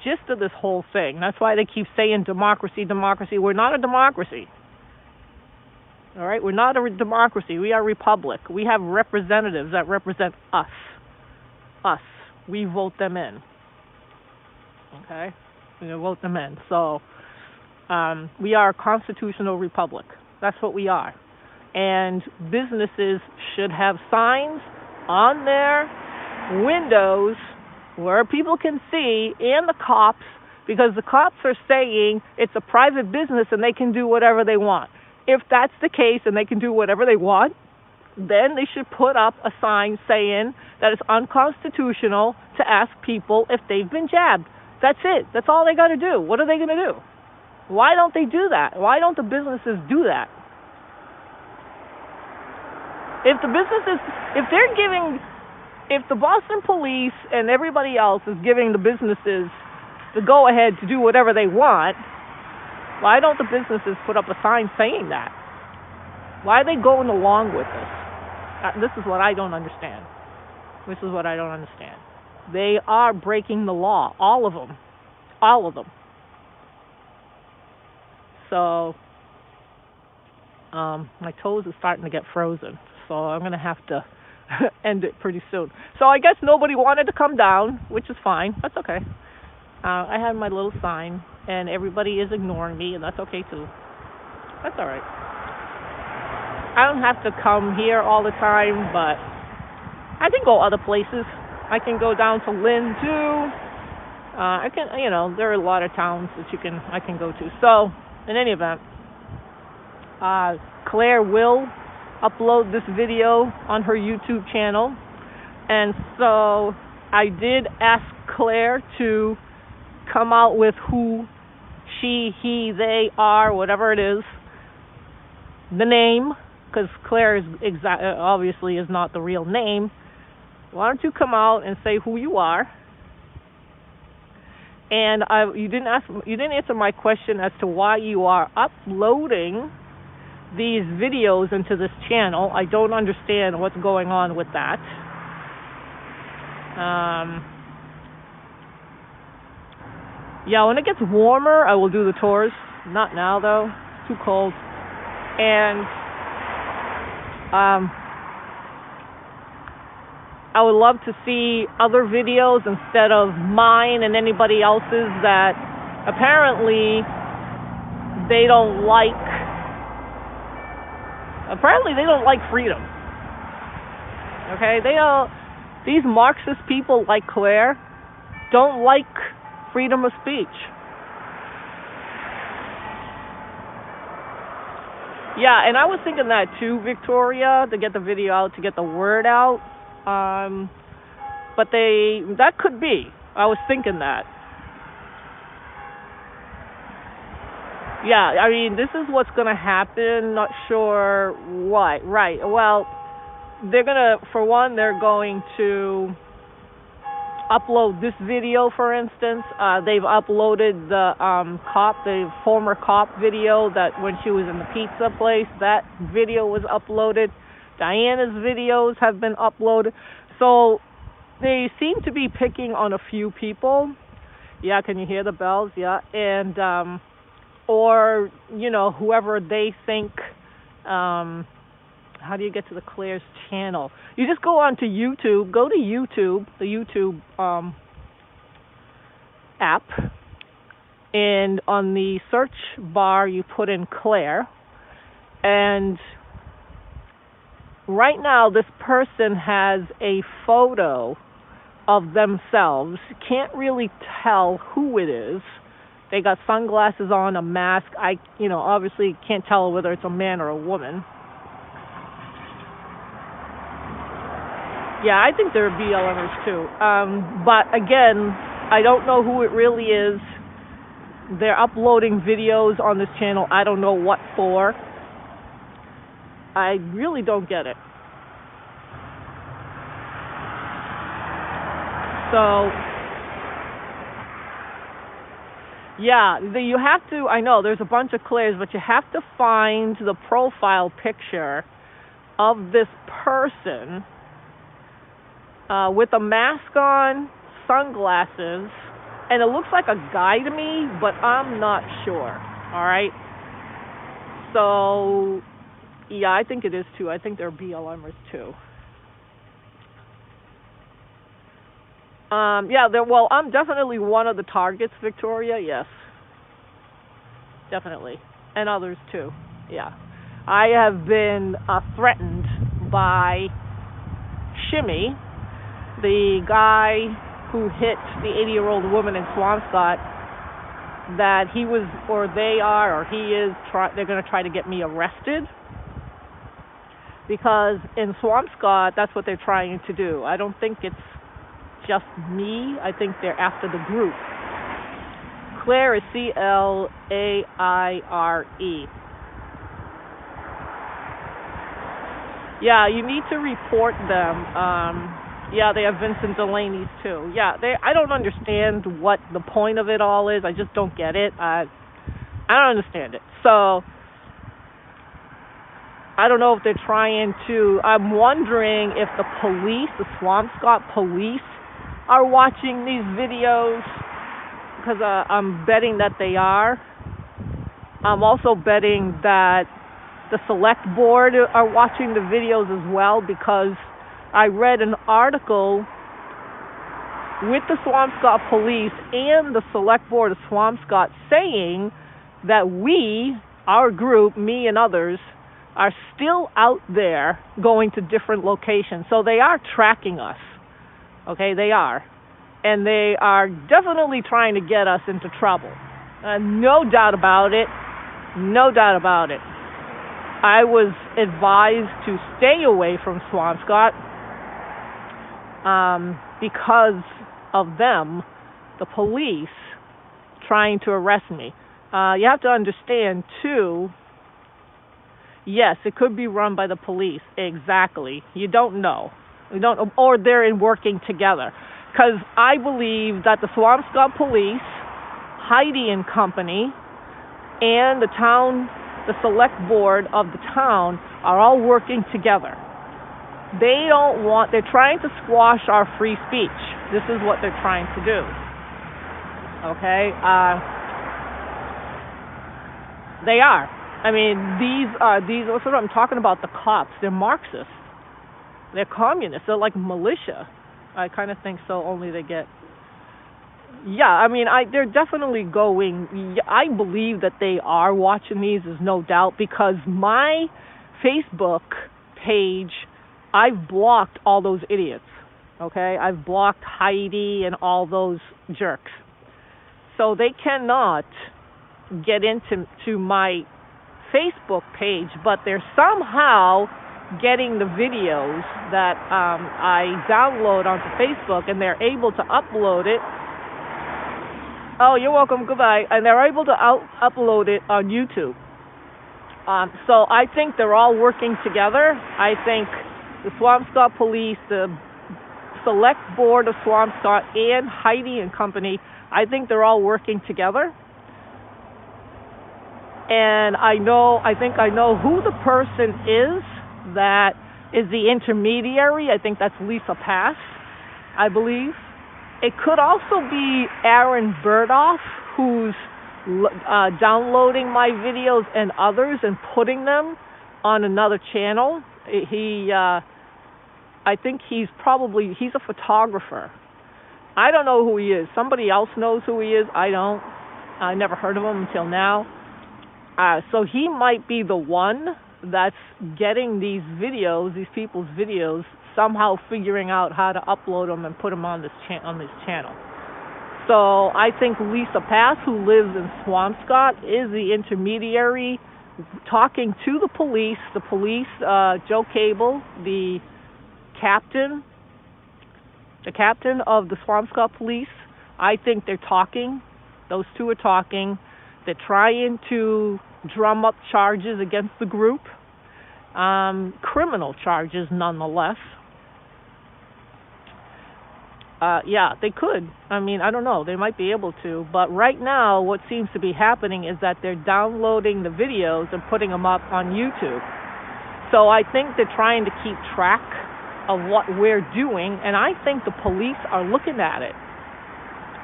gist of this whole thing. That's why they keep saying democracy, democracy. We're not a democracy. All right? We're not a democracy. We are a republic. We have representatives that represent us. Us. We vote them in. Okay? We vote them in. So, we are a constitutional republic. That's what we are. And businesses should have signs on their windows where people can see, and the cops, because the cops are saying it's a private business and they can do whatever they want. If that's the case and they can do whatever they want, then they should put up a sign saying that it's unconstitutional to ask people if they've been jabbed. That's it. That's all they got to do. What are they going to do? Why don't they do that? Why don't the businesses do that? If the Boston police and everybody else is giving the businesses the go-ahead to do whatever they want, why don't the businesses put up a sign saying that? Why are they going along with this? This is what I don't understand. This is what I don't understand. They are breaking the law, all of them. All of them. So, my toes are starting to get frozen, so I'm going to have to end it pretty soon. So I guess nobody wanted to come down, which is fine. That's okay. I had my little sign, and everybody is ignoring me, and that's okay too. That's all right. I don't have to come here all the time, but I can go other places. I can go down to Lynn too. I can, there are a lot of towns that I can go to. So, in any event, Claire will upload this video on her YouTube channel, and so I did ask Claire to come out with who she, he, they are, whatever it is, the name, because Claire is obviously is not the real name. Why don't you come out and say who you are? And you didn't answer my question as to why you are uploading these videos into this channel. I don't understand what's going on with that. Yeah, when it gets warmer, I will do the tours. Not now, though. It's too cold. And I would love to see other videos instead of mine and anybody else's that apparently they don't like. Apparently they don't like freedom. Okay, these Marxist people like Claire don't like freedom of speech. Yeah, and I was thinking that too, Victoria, to get the video out, to get the word out. But that could be. I was thinking that. Yeah, I mean, this is what's going to happen. Not sure what. Right. Well, they're going to upload this video, for instance. They've uploaded the former cop video that when she was in the pizza place, that video was uploaded. Diana's videos have been uploaded. So they seem to be picking on a few people. Yeah, can you hear the bells? Yeah. And or whoever they think. How do you get to the Claire's channel? You just go on to YouTube. Go to YouTube, the YouTube app, and on the search bar you put in Claire, and right now this person has a photo of themselves. Can't really tell who it is. They got sunglasses on, a mask. I obviously can't tell whether it's a man or a woman. Yeah, I think they're BLMers too. But again, I don't know who it really is. They're uploading videos on this channel. I don't know what for. I really don't get it. So, yeah, you have to, I know there's a bunch of Claires, but you have to find the profile picture of this person with a mask on, sunglasses, and it looks like a guy to me, but I'm not sure. All right. So Yeah, I think it is too. I think they're BLMers too. Yeah, well, I'm definitely one of the targets, Victoria. Yes, definitely, and others too. Yeah, I have been threatened by Shimmy, the guy who hit the 80-year-old woman in Swampscott. That he was, or they are, or he is. They're going to try to get me arrested because in Swampscott, that's what they're trying to do. I don't think it's just me. I think they're after the group. Claire is Claire. Yeah, you need to report them. Yeah, they have Vincent Delaney's too. Yeah, I don't understand what the point of it all is. I just don't get it. I don't understand it. So I don't know if they're trying to. I'm wondering if the police, the Swampscott police, are watching these videos, because I'm betting that they are. I'm also betting that the select board are watching the videos as well, because I read an article with the Swampscott police and the select board of Swampscott saying that we, our group, me and others, are still out there going to different locations. So they are tracking us. Okay, they are. And they are definitely trying to get us into trouble. No doubt about it. No doubt about it. I was advised to stay away from Swampscott because of them, the police, trying to arrest me. You have to understand, too, yes, it could be run by the police. Exactly. You don't know. You don't, or they're working together. Because I believe that the Swampscott police, Heidi and company, and the town, the select board of the town are all working together. They're trying to squash our free speech. This is what they're trying to do. Okay? They are. I mean, these, that's what I'm talking about, the cops. They're Marxists. They're communists. They're like militia. I kind of think so, only they get... Yeah, I mean, they're definitely going... I believe that they are watching these, there's no doubt, because my Facebook page, I've blocked all those idiots, okay? I've blocked Heidi and all those jerks. So they cannot get into my Facebook page, but they're somehow getting the videos that I download onto Facebook, and they're able to upload it. Oh, you're welcome. Goodbye. And they're able to upload it on YouTube. So I think they're all working together. I think the Swampscott police, the select board of Swampscott, and Heidi and company, I think they're all working together. And I think I know who the person is that is the intermediary. I think that's Lisa Pass, I believe. It could also be Aaron Burdoff, who's downloading my videos and others and putting them on another channel. I think he's a photographer. I don't know who he is. Somebody else knows who he is. I don't. I never heard of him until now. So he might be the one that's getting these videos, these people's videos, somehow figuring out how to upload them and put them on this channel. So I think Lisa Pass, who lives in Swampscott, is the intermediary talking to the police. The police, Joe Cable, the captain of the Swampscott police, I think they're talking. Those two are talking. They're trying to drum up charges against the group. Criminal charges, nonetheless. Yeah, they could. I mean, I don't know. They might be able to. But right now, what seems to be happening is that they're downloading the videos and putting them up on YouTube. So I think they're trying to keep track of what we're doing, and I think the police are looking at it.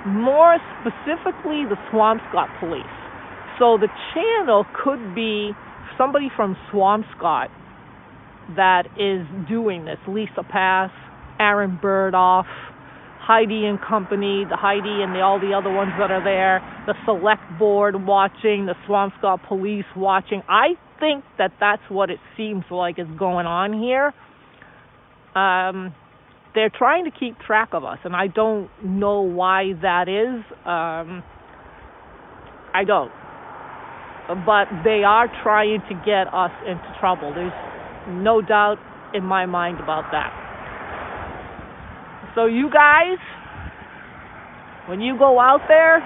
More specifically, the Swampscott police. So the channel could be somebody from Swampscott that is doing this. Lisa Pass, Aaron Burdoff, Heidi and company, the Heidi and all the other ones that are there, the select board watching, the Swampscott police watching. I think that that's what it seems like is going on here. They're trying to keep track of us, and I don't know why that is. I don't. But they are trying to get us into trouble. There's no doubt in my mind about that. So you guys, when you go out there,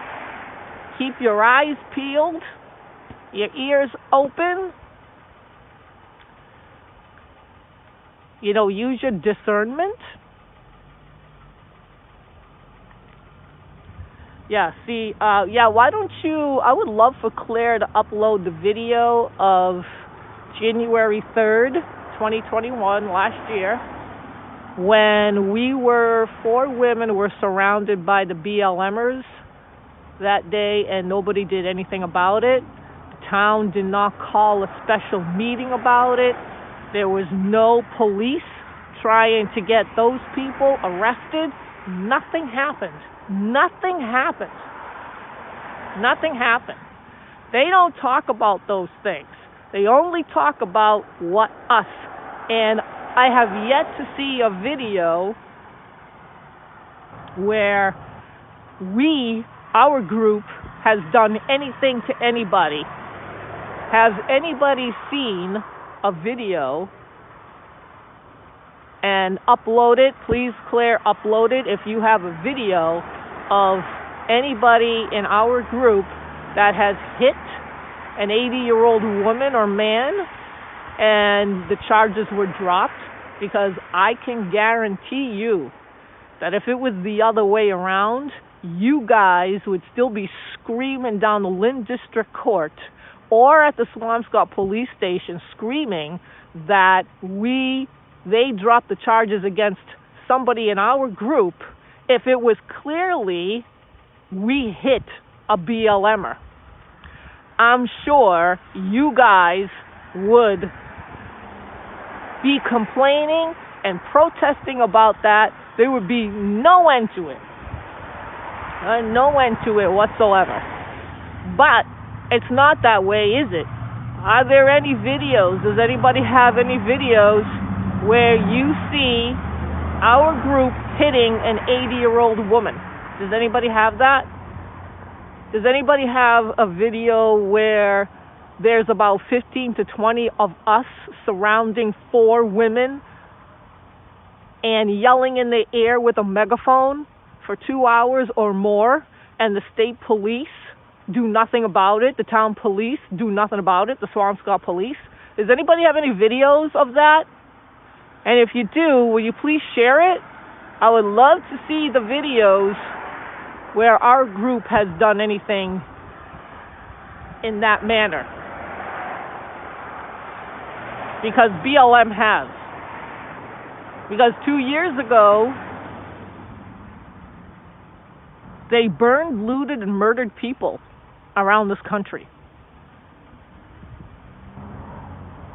keep your eyes peeled, your ears open. You know, use your discernment. Yeah, see, why don't you, I would love for Claire to upload the video of January 3rd, 2021, last year, when four women were surrounded by the BLMers that day and nobody did anything about it. The town did not call a special meeting about it. There was no police trying to get those people arrested. Nothing happened. Nothing happened. Nothing happened. They don't talk about those things. They only talk about what us. And I have yet to see a video where our group, has done anything to anybody. Has anybody seen a video and upload it? Please, Claire, upload it if you have a video of anybody in our group that has hit an 80-year-old woman or man and the charges were dropped, because I can guarantee you that if it was the other way around, you guys would still be screaming down the Lynn District Court or at the Swampscott Police Station screaming that they dropped the charges against somebody in our group if it was clearly we hit a BLMer. I'm sure you guys would be complaining and protesting about that. There would be no end to it. No end to it whatsoever. But it's not that way, is it? Are there any videos? Does anybody have any videos where you see our group hitting an 80-year-old woman? Does anybody have that? Does anybody have a video where there's about 15 to 20 of us surrounding four women and yelling in the air with a megaphone for 2 hours or more, and the state police do nothing about it? The town police do nothing about it? The Swampscott police? Does anybody have any videos of that? And if you do, will you please share it? I would love to see the videos where our group has done anything in that manner. Because BLM has. Because 2 years ago, they burned, looted, and murdered people around this country.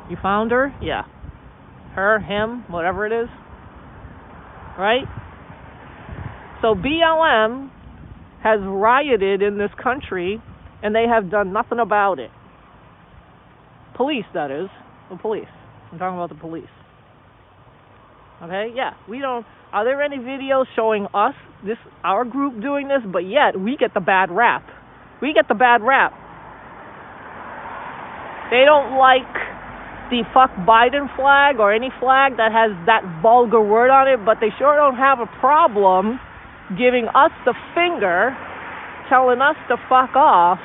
You found her? Yeah. Her, him, whatever it is. Right? So BLM has rioted in this country, and they have done nothing about it. Police, that is. The police. I'm talking about the police. Okay? Yeah. Are there any videos showing us, our group doing this, but yet we get the bad rap? We get the bad rap. They don't like the fuck Biden flag or any flag that has that vulgar word on it, but they sure don't have a problem giving us the finger, telling us to fuck off,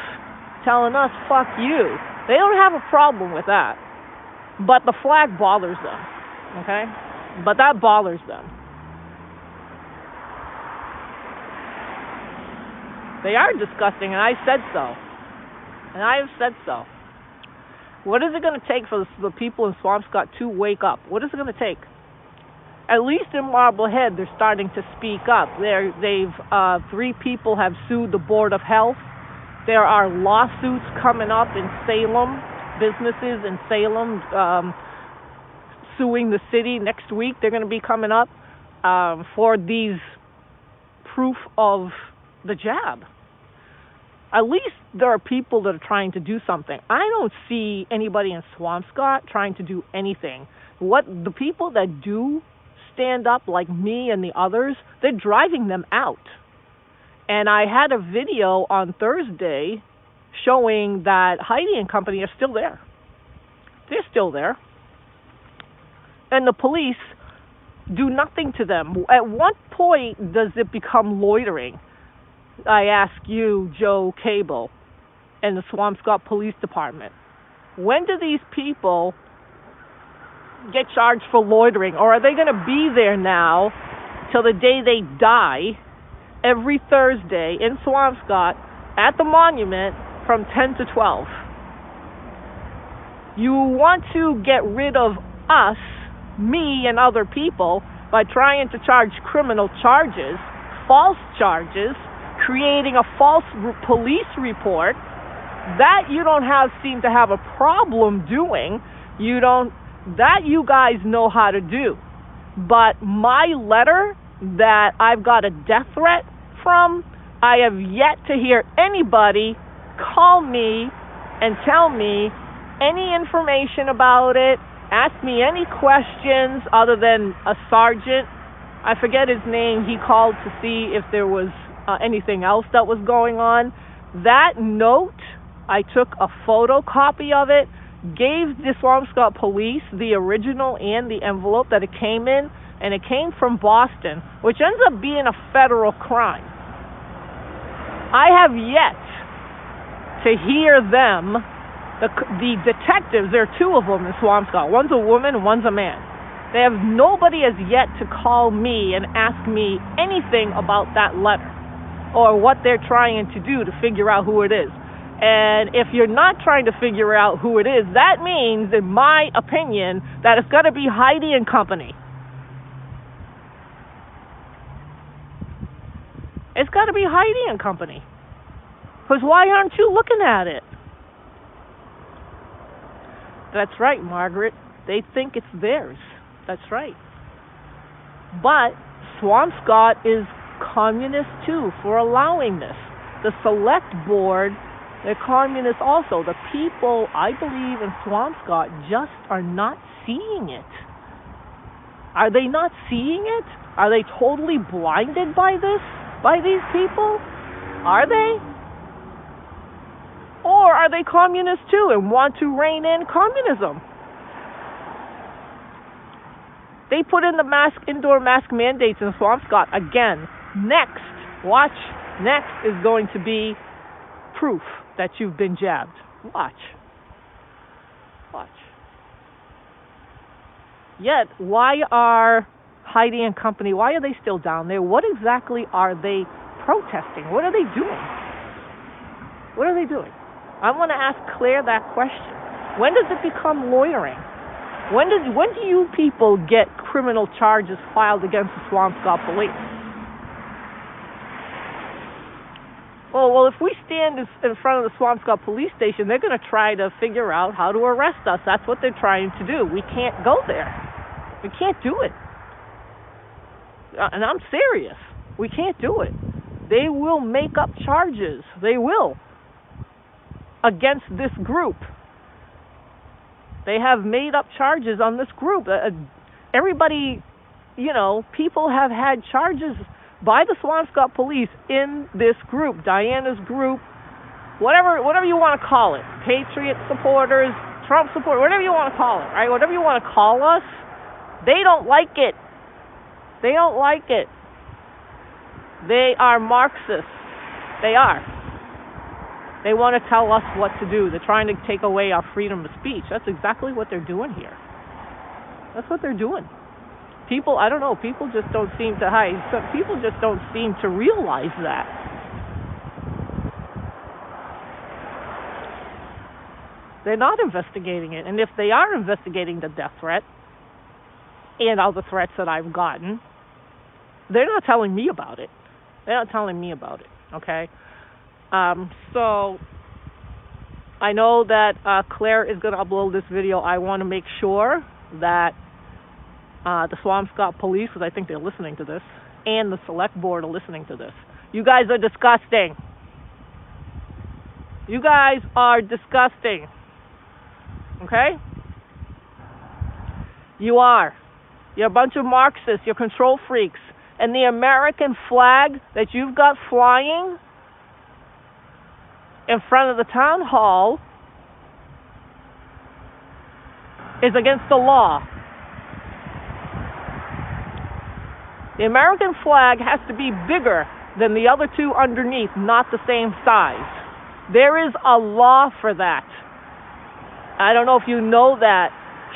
telling us fuck you. They don't have a problem with that. But the flag bothers them. Okay? But that bothers them. They are disgusting, and I said so. And I have said so. What is it going to take for the people in Swampscott to wake up? What is it going to take? At least in Marblehead, they're starting to speak up. 3 people have sued the Board of Health. There are lawsuits coming up in Salem businesses in Salem suing the city next week. They're going to be coming up for these proof of the jab. At least there are people that are trying to do something. I don't see anybody in Swampscott trying to do anything. What the people that do stand up, like me and the others, they're driving them out. And I had a video on Thursday showing that Heidi and company are still there. They're still there. And the police do nothing to them. At what point does it become loitering? I ask you, Joe Cable, and the Swampscott Police Department. When do these people get charged for loitering? Or are they going to be there now till the day they die every Thursday in Swampscott at the monument from 10 to 12? You want to get rid of us, me and other people, by trying to charge criminal charges, false charges, creating a false police report. That you don't seem to have a problem doing. That you guys know how to do. But my letter that I've got a death threat from, I have yet to hear anybody call me and tell me any information about it, ask me any questions other than a sergeant. I forget his name. He called to see if there was anything else that was going on. That note, I took a photocopy of it, gave the Swampscott police the original and the envelope that it came in, and it came from Boston, which ends up being a federal crime. I have yet to hear them, the detectives, there are two of them in Swampscott. One's a woman, one's a man. Nobody has yet to call me and ask me anything about that letter or what they're trying to do to figure out who it is. And if you're not trying to figure out who it is, that means, in my opinion, that it's got to be Heidi and company. It's got to be Heidi and company. Because why aren't you looking at it? That's right, Margaret. They think it's theirs. That's right. But Swampscott is communist too for allowing this. The select board, they're communist also. The people, I believe, in Swampscott just are not seeing it. Are they not seeing it? Are they totally blinded by this? By these people? Are they? Or are they communists too and want to rein in communism? They put in the indoor mask mandates in Swampscott again. Next is going to be proof that you've been jabbed. Watch. Yet, why are Heidi and company, why are they still down there? What exactly are they protesting? What are they doing? What are they doing? I want to ask Claire that question. When does it become loitering? When do you people get criminal charges filed against the Swampscott police? Well, if we stand in front of the Swampscott police station, they're going to try to figure out how to arrest us. That's what they're trying to do. We can't go there. We can't do it. And I'm serious. We can't do it. They will make up charges. They will. Against this group. They have made up charges on this group. Everybody, people have had charges by the Swampscott police in this group, Diana's group, whatever you want to call it, Patriot supporters, Trump supporters, whatever you want to call it, right? Whatever you want to call us, they don't like it. They don't like it. They are Marxists. They are. They want to tell us what to do. They're trying to take away our freedom of speech. That's exactly what they're doing here. That's what they're doing. People, I don't know, people just don't seem to hide. People just don't seem to realize that. They're not investigating it. And if they are investigating the death threat and other threats that I've gotten, they're not telling me about it. They're not telling me about it, okay? So I know that Claire is going to upload this video. I want to make sure that the Swampscott police, because I think they're listening to this, and the select board are listening to this. You guys are disgusting. You guys are disgusting. Okay? You are. You're a bunch of Marxists. You're control freaks. And the American flag that you've got flying in front of the town hall is against the law. The American flag has to be bigger than the other two underneath, not the same size. There is a law for that. I don't know if you know that,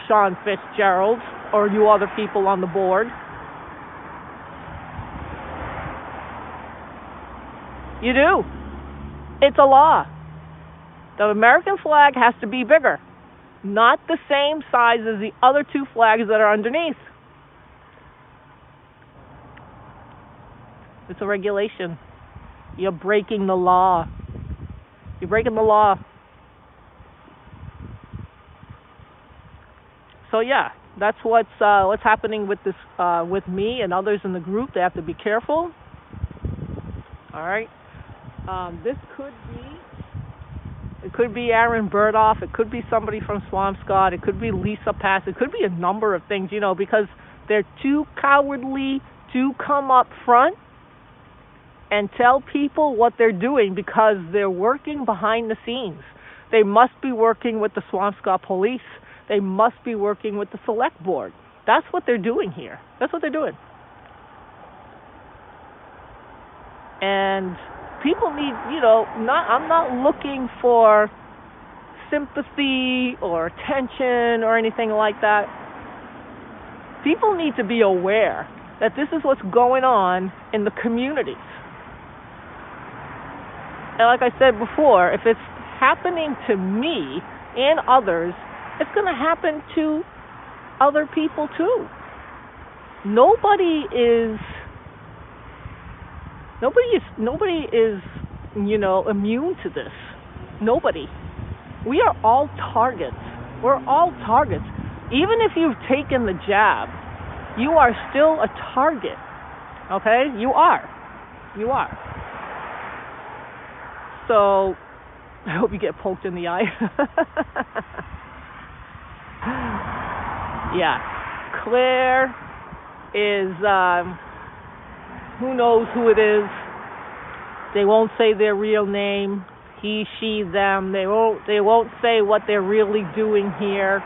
Sean Fitzgerald, or you other people on the board. You do. It's a law. The American flag has to be bigger, not the same size as the other two flags that are underneath. It's a regulation. You're breaking the law. You're breaking the law. So yeah, that's what's happening with this, with me and others in the group. They have to be careful. All right. This could be Aaron Burdoff. It could be somebody from Swampscott. It could be Lisa Pass. It could be a number of things, because they're too cowardly to come up front and tell people what they're doing because they're working behind the scenes. They must be working with the Swampscott police. They must be working with the select board. That's what they're doing here. That's what they're doing. And people need, I'm not looking for sympathy or attention or anything like that. People need to be aware that this is what's going on in the communities. And like I said before, if it's happening to me and others, it's going to happen to other people too. Nobody is immune to this. Nobody. We are all targets. We're all targets. Even if you've taken the jab, you are still a target. Okay? You are. You are. So, I hope you get poked in the eye. Yeah. Claire is, who knows who it is. They won't say their real name. He, she, them. They won't say what they're really doing here.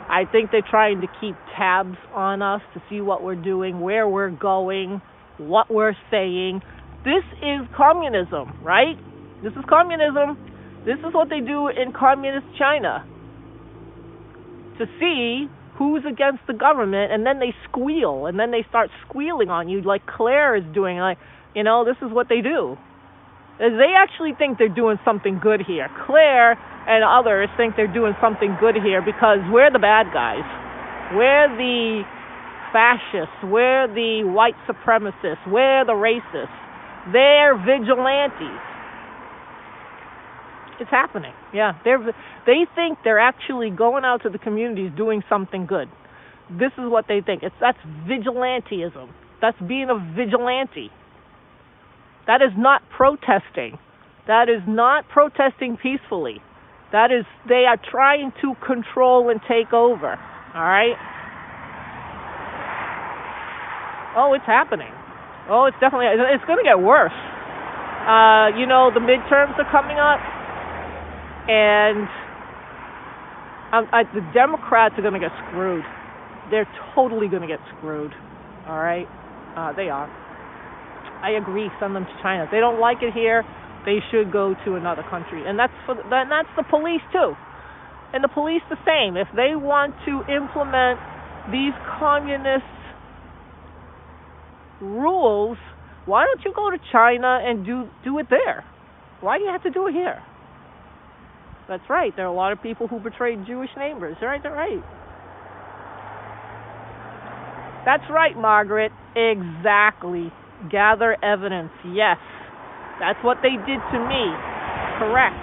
I think they're trying to keep tabs on us to see what we're doing, where we're going, what we're saying. This is communism, right? This is communism. This is what they do in communist China. To see who's against the government, and then they squeal, and then they start squealing on you like Claire is doing. This is what they do. They actually think they're doing something good here. Claire and others think they're doing something good here because we're the bad guys. We're the fascists. We're the white supremacists. We're the racists. They're vigilantes. It's happening. Yeah, they think they're actually going out to the communities doing something good. This is what they think. That's vigilantism. That's being a vigilante. That is not protesting. That is not protesting peacefully. They are trying to control and take over. All right? Oh, it's happening. Oh, it's definitely, it's going to get worse. The midterms are coming up, and the Democrats are going to get screwed. They're totally going to get screwed. All right? They are. I agree. Send them to China. If they don't like it here, they should go to another country. And that's the police too. And the police the same. If they want to implement these communist rules, why don't you go to China and do it there? Why do you have to do it here? That's right. There are a lot of people who betrayed Jewish neighbors. They're right. That's right, Margaret. Exactly. Gather evidence. Yes. That's what they did to me. Correct.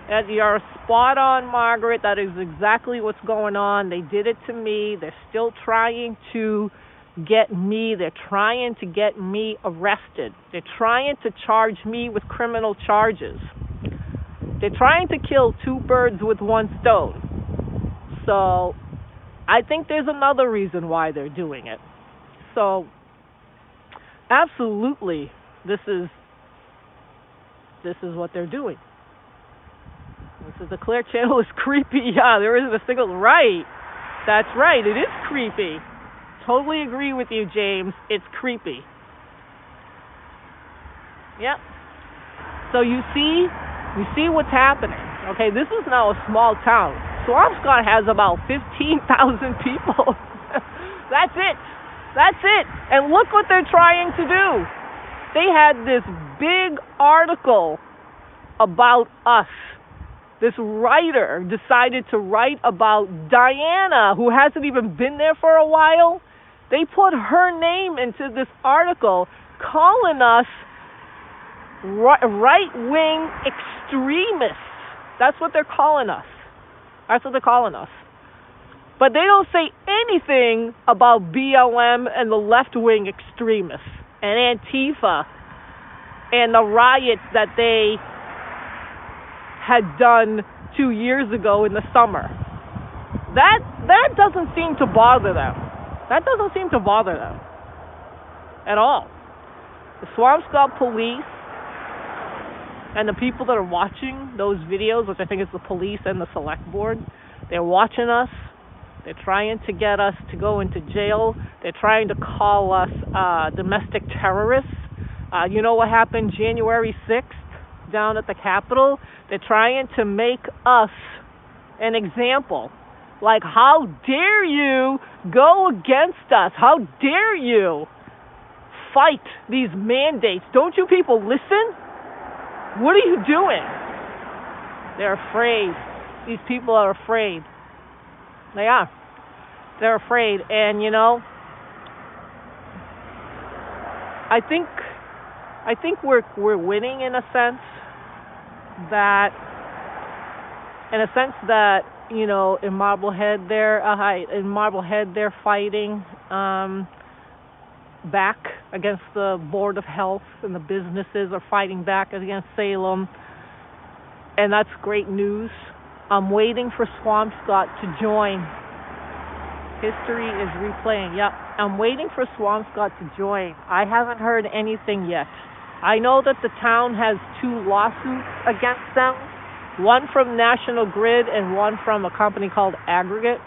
You're spot on, Margaret. That is exactly what's going on. They did it to me. They're still trying to get me. They're trying to get me arrested. They're trying to charge me with criminal charges. They're trying to kill two birds with one stone. So I think there's another reason why they're doing it. So absolutely, this is what they're doing. This is the Clear Channel is creepy. Yeah, there isn't a single right. That's right. It is creepy. Totally agree with you, James. It's creepy. Yep. So you see what's happening. Okay, this is now a small town. Swampscott has about 15,000 people. That's it. That's it. And look what they're trying to do. They had this big article about us. This writer decided to write about Diana, who hasn't even been there for a while. They put her name into this article, calling us right-wing extremists. That's what they're calling us. That's what they're calling us. But they don't say anything about BLM and the left-wing extremists and Antifa and the riots that they had done 2 years ago in the summer. That doesn't seem to bother them. That doesn't seem to bother them at all. The Swampscott police and the people that are watching those videos, which I think is the police and the select board, they're watching us. They're trying to get us to go into jail. They're trying to call us domestic terrorists. You know what happened January 6th down at the Capitol? They're trying to make us an example. Like, how dare you go against us? How dare you fight these mandates? Don't you people listen? What are you doing? They're afraid. These people are afraid. They are. They're afraid. And, you know, I think we're winning in a sense that, you know, in Marblehead they're fighting back against the Board of Health, and the businesses are fighting back against Salem, and that's great news. I'm waiting for Swampscott to join. History is replaying. Yep, I'm waiting for Swampscott to join. I haven't heard anything yet. I know that the town has 2 lawsuits against them, one from National Grid and one from a company called Aggregate.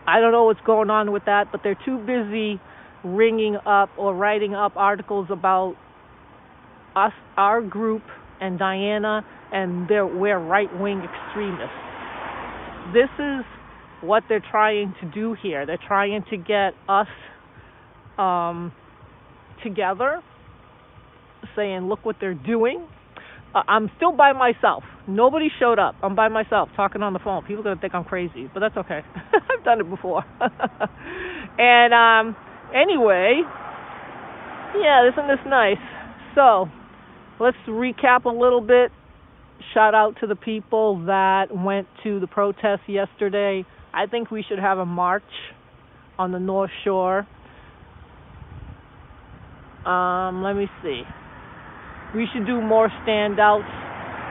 I don't know what's going on with that, but they're too busy ringing up or writing up articles about us, our group, and Diana, and we're right-wing extremists. This is what they're trying to do here. They're trying to get us together, saying, look what they're doing. I'm still by myself. Nobody showed up. I'm by myself talking on the phone. People are going to think I'm crazy, but that's okay. I've done it before. And anyway, yeah, isn't this nice? So let's recap a little bit. Shout out to the people that went to the protest yesterday. I think we should have a march on the North Shore. Let me see. We should do more standouts.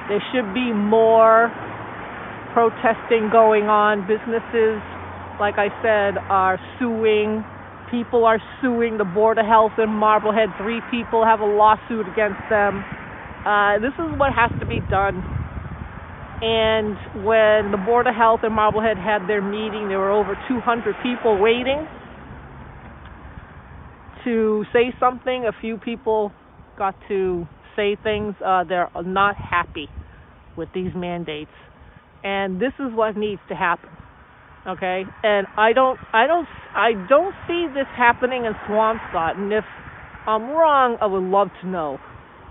There should be more protesting going on. Businesses, like I said, are suing. People are suing the Board of Health in Marblehead. 3 people have a lawsuit against them. This is what has to be done. And when the Board of Health in Marblehead had their meeting, there were over 200 people waiting to say something. A few people got to say things. They're not happy with these mandates, and this is what needs to happen. Okay, and I don't see this happening in Swampscott. And if I'm wrong, I would love to know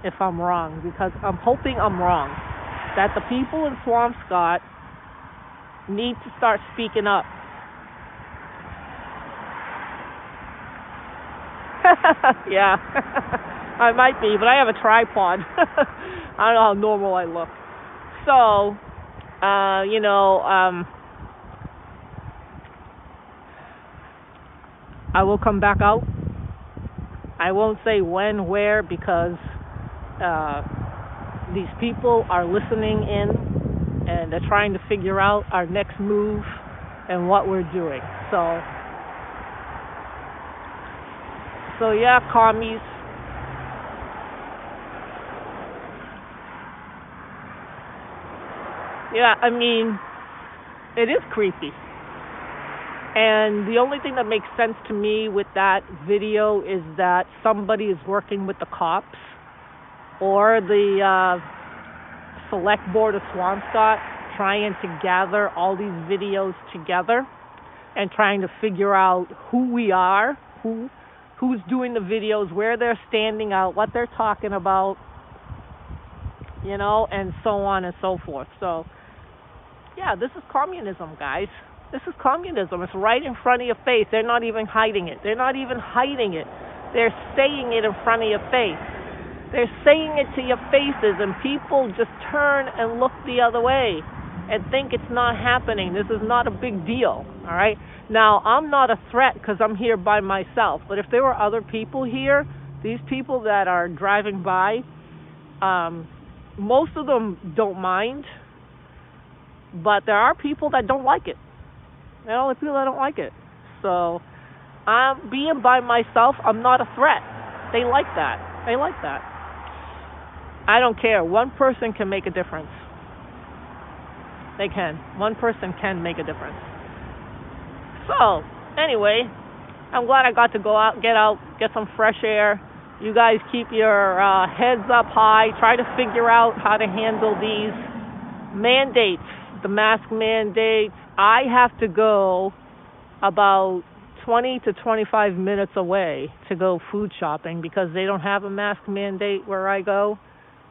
if I'm wrong, because I'm hoping I'm wrong. That the people in Swampscott need to start speaking up. Yeah, I might be, but I have a tripod. I don't know how normal I look. So, I will come back out. I won't say when, where, because uh, these people are listening in and they're trying to figure out our next move and what we're doing. So yeah, commies. Yeah, I mean, it is creepy. And the only thing that makes sense to me with that video is that somebody is working with the cops or the select board of Swampscott trying to gather all these videos together and trying to figure out who we are, who's doing the videos, where they're standing out, what they're talking about, and so on and so forth. So, yeah, this is communism, guys. This is communism. It's right in front of your face. They're not even hiding it. They're not even hiding it. They're saying it in front of your face. They're saying it to your faces, and people just turn and look the other way and think it's not happening. This is not a big deal, all right? Now, I'm not a threat because I'm here by myself, but if there were other people here, these people that are driving by, most of them don't mind, but there are people that don't like it. There are people that don't like it. So, I'm being by myself, I'm not a threat. They like that. They like that. I don't care. One person can make a difference. They can. One person can make a difference. So, anyway, I'm glad I got to go out, get some fresh air. You guys keep your heads up high. Try to figure out how to handle these mandates, the mask mandates. I have to go about 20 to 25 minutes away to go food shopping because they don't have a mask mandate where I go,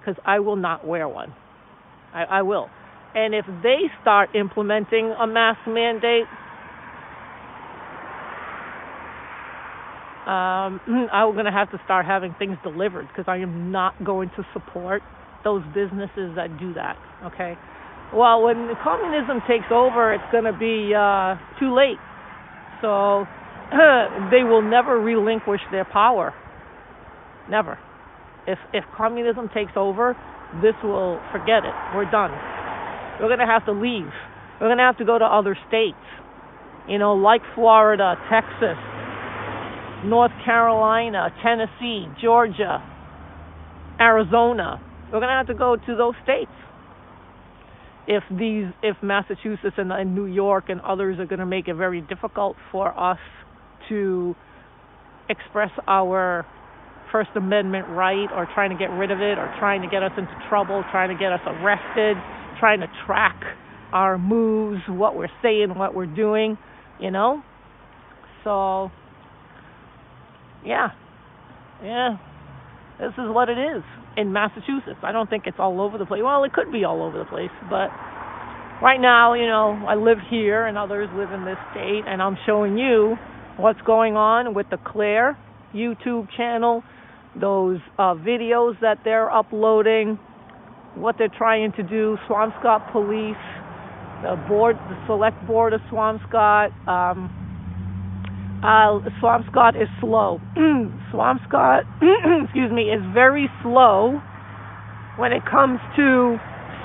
because I will not wear one. I will. And if they start implementing a mask mandate, I'm going to have to start having things delivered because I am not going to support those businesses that do that, okay? Well, when communism takes over, it's going to be too late. So they will never relinquish their power. Never. If communism takes over, this will, forget it. We're done. We're going to have to leave. We're going to have to go to other states, like Florida, Texas, North Carolina, Tennessee, Georgia, Arizona. We're going to have to go to those states. If Massachusetts and New York and others are going to make it very difficult for us to express our First Amendment right, or trying to get rid of it, or trying to get us into trouble, trying to get us arrested, trying to track our moves, what we're saying, what we're doing, So, yeah, this is what it is in Massachusetts. I don't think it's all over the place. Well, it could be all over the place, but right now, I live here and others live in this state, and I'm showing you what's going on with the Claire YouTube channel, those videos that they're uploading, what they're trying to do, Swampscott Police, the select board of Swampscott. Swampscott is slow. Swampscott, is very slow when it comes to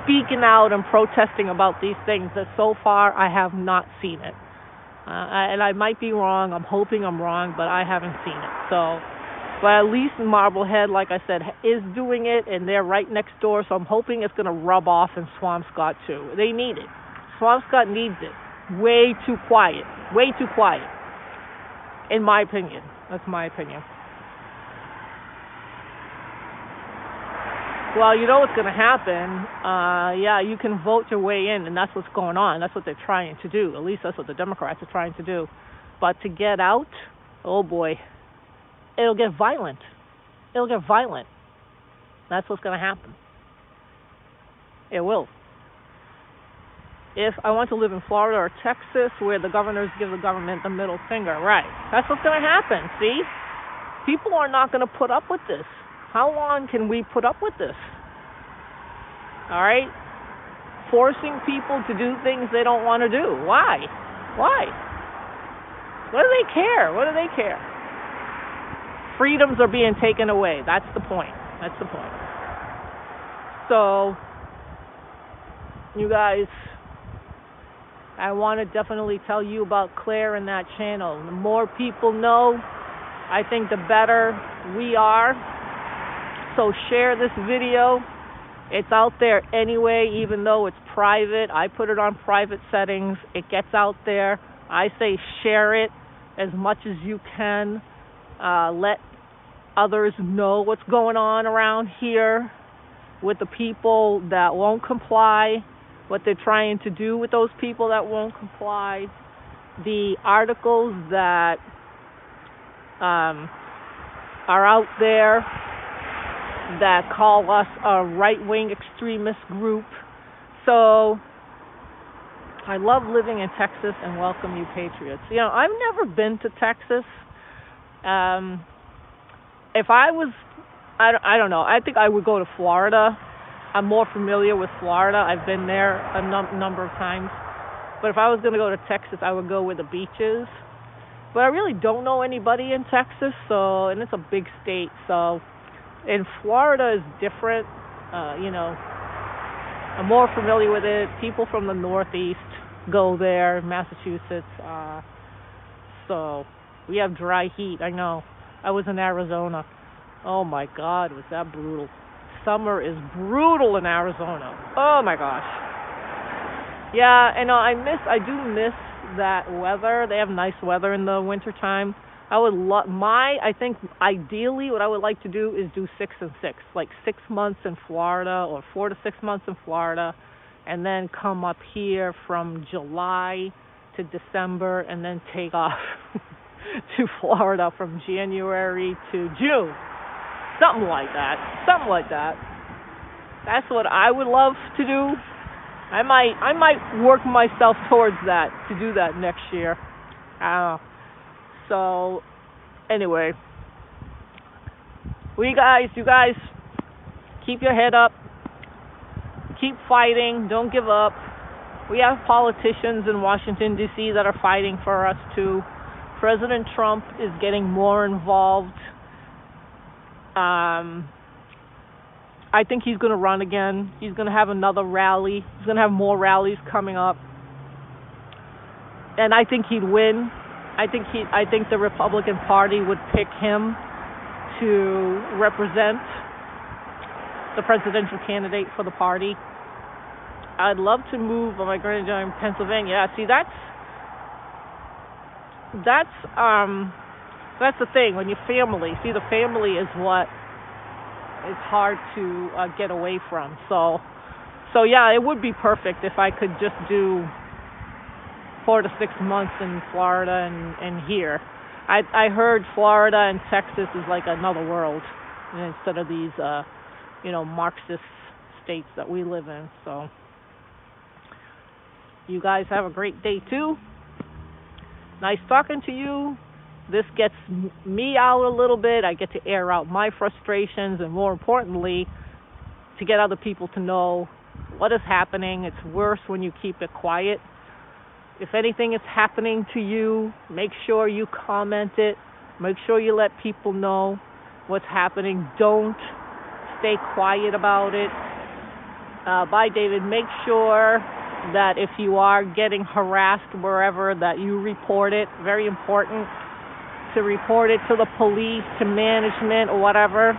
speaking out and protesting about these things. That so far I have not seen it. And I might be wrong. I'm hoping I'm wrong, but I haven't seen it. So, but at least Marblehead, like I said, is doing it, and they're right next door. So I'm hoping it's going to rub off in Swampscott too. They need it. Swampscott needs it. Way too quiet. Way too quiet. In my opinion. That's my opinion. Well, you know what's going to happen. You can vote your way in, and that's what's going on. That's what they're trying to do. At least that's what the Democrats are trying to do. But to get out, oh boy, it'll get violent. It'll get violent. That's what's going to happen. It will. If I want to live in Florida or Texas, where the governors give the government the middle finger, right? That's what's going to happen, see? People are not going to put up with this. How long can we put up with this? All right? forcing people to do things they don't want to do. Why? Why? What do they care? What do they care? Freedoms are being taken away. That's the point. That's the point. So, you guys, I want to definitely tell you about Claire and that channel. The more people know, I think the better we are. So share this video. It's out there anyway, even though it's private. I put it on private settings. It gets out there. I say share it as much as you can. Let others know what's going on around here with the people that won't comply, what they're trying to do with those people that won't comply, the articles that are out there that call us a right-wing extremist group. So I love living in Texas and welcome you patriots. You know, I've never been to Texas. If I was, I don't know, I think I would go to Florida. I'm more familiar with Florida. I've been there a number of times. But if I was going to go to Texas, I would go with the beaches. But I really don't know anybody in Texas, and it's a big state. So, and Florida is different. You know, I'm more familiar with it. People from the Northeast go there, Massachusetts. So we have dry heat. I know. I was in Arizona. Oh my God, was that brutal? Summer is brutal in Arizona. Oh my gosh. Yeah, and I do miss that weather. They have nice weather in the wintertime. I think ideally what I would like to do is do 6 and 6, like 6 months in Florida or 4 to 6 months in Florida, and then come up here from July to December and then take off to Florida from January to June. Something like that. That's what I would love to do. I might work myself towards that, to do that next year. So anyway, you guys keep your head up. Keep fighting. Don't give up. We have politicians in Washington, D.C. that are fighting for us too. President Trump is getting more involved. I think he's going to run again. He's going to have another rally. He's going to have more rallies coming up. And I think he'd win. I think the Republican Party would pick him to represent the presidential candidate for the party. I'd love to move on my grandchild in Pennsylvania. Yeah, see, that's the thing. When your family, the family is what is hard to get away from. So yeah, it would be perfect if I could just do 4 to 6 months in Florida and here. I heard Florida and Texas is like another world instead of these Marxist states that we live in. So you guys have a great day too. Nice talking to you. This gets me out a little bit. I get to air out my frustrations, and more importantly, to get other people to know what is happening. It's worse when you keep it quiet. If anything is happening to you, make sure you comment it. Make sure you let people know what's happening. Don't stay quiet about it. Bye, David. Make sure that if you are getting harassed wherever, that you report it. Very important to report it to the police, to management, or whatever,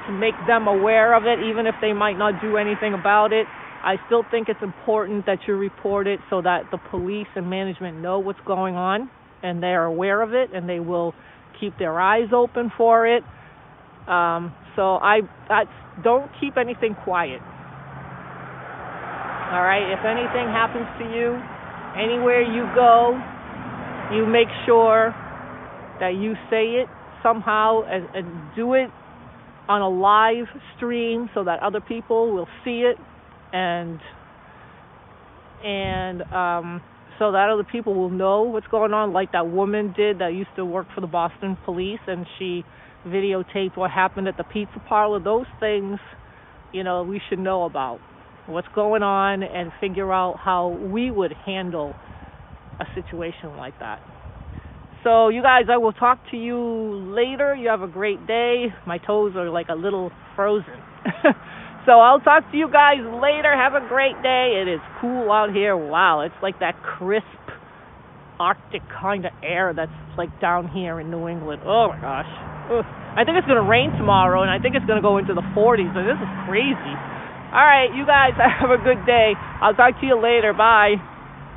to make them aware of it, even if they might not do anything about it. I still think it's important that you report it so that the police and management know what's going on and they are aware of it and they will keep their eyes open for it. Don't keep anything quiet. All right, if anything happens to you, anywhere you go, you make sure that you say it somehow and do it on a live stream so that other people will see it and so that other people will know what's going on, like that woman did that used to work for the Boston police, and she videotaped what happened at the pizza parlor. Those things, we should know about. what's going on and figure out how we would handle a situation like that. So, you guys, I will talk to you later. You have a great day. My toes are like a little frozen. So, I'll talk to you guys later. Have a great day. It is cool out here. Wow, it's like that crisp Arctic kind of air that's like down here in New England. Oh my gosh. Ugh. I think it's going to rain tomorrow, and I think it's going to go into the 40s. So this is crazy. All right, you guys have a good day. I'll talk to you later. Bye.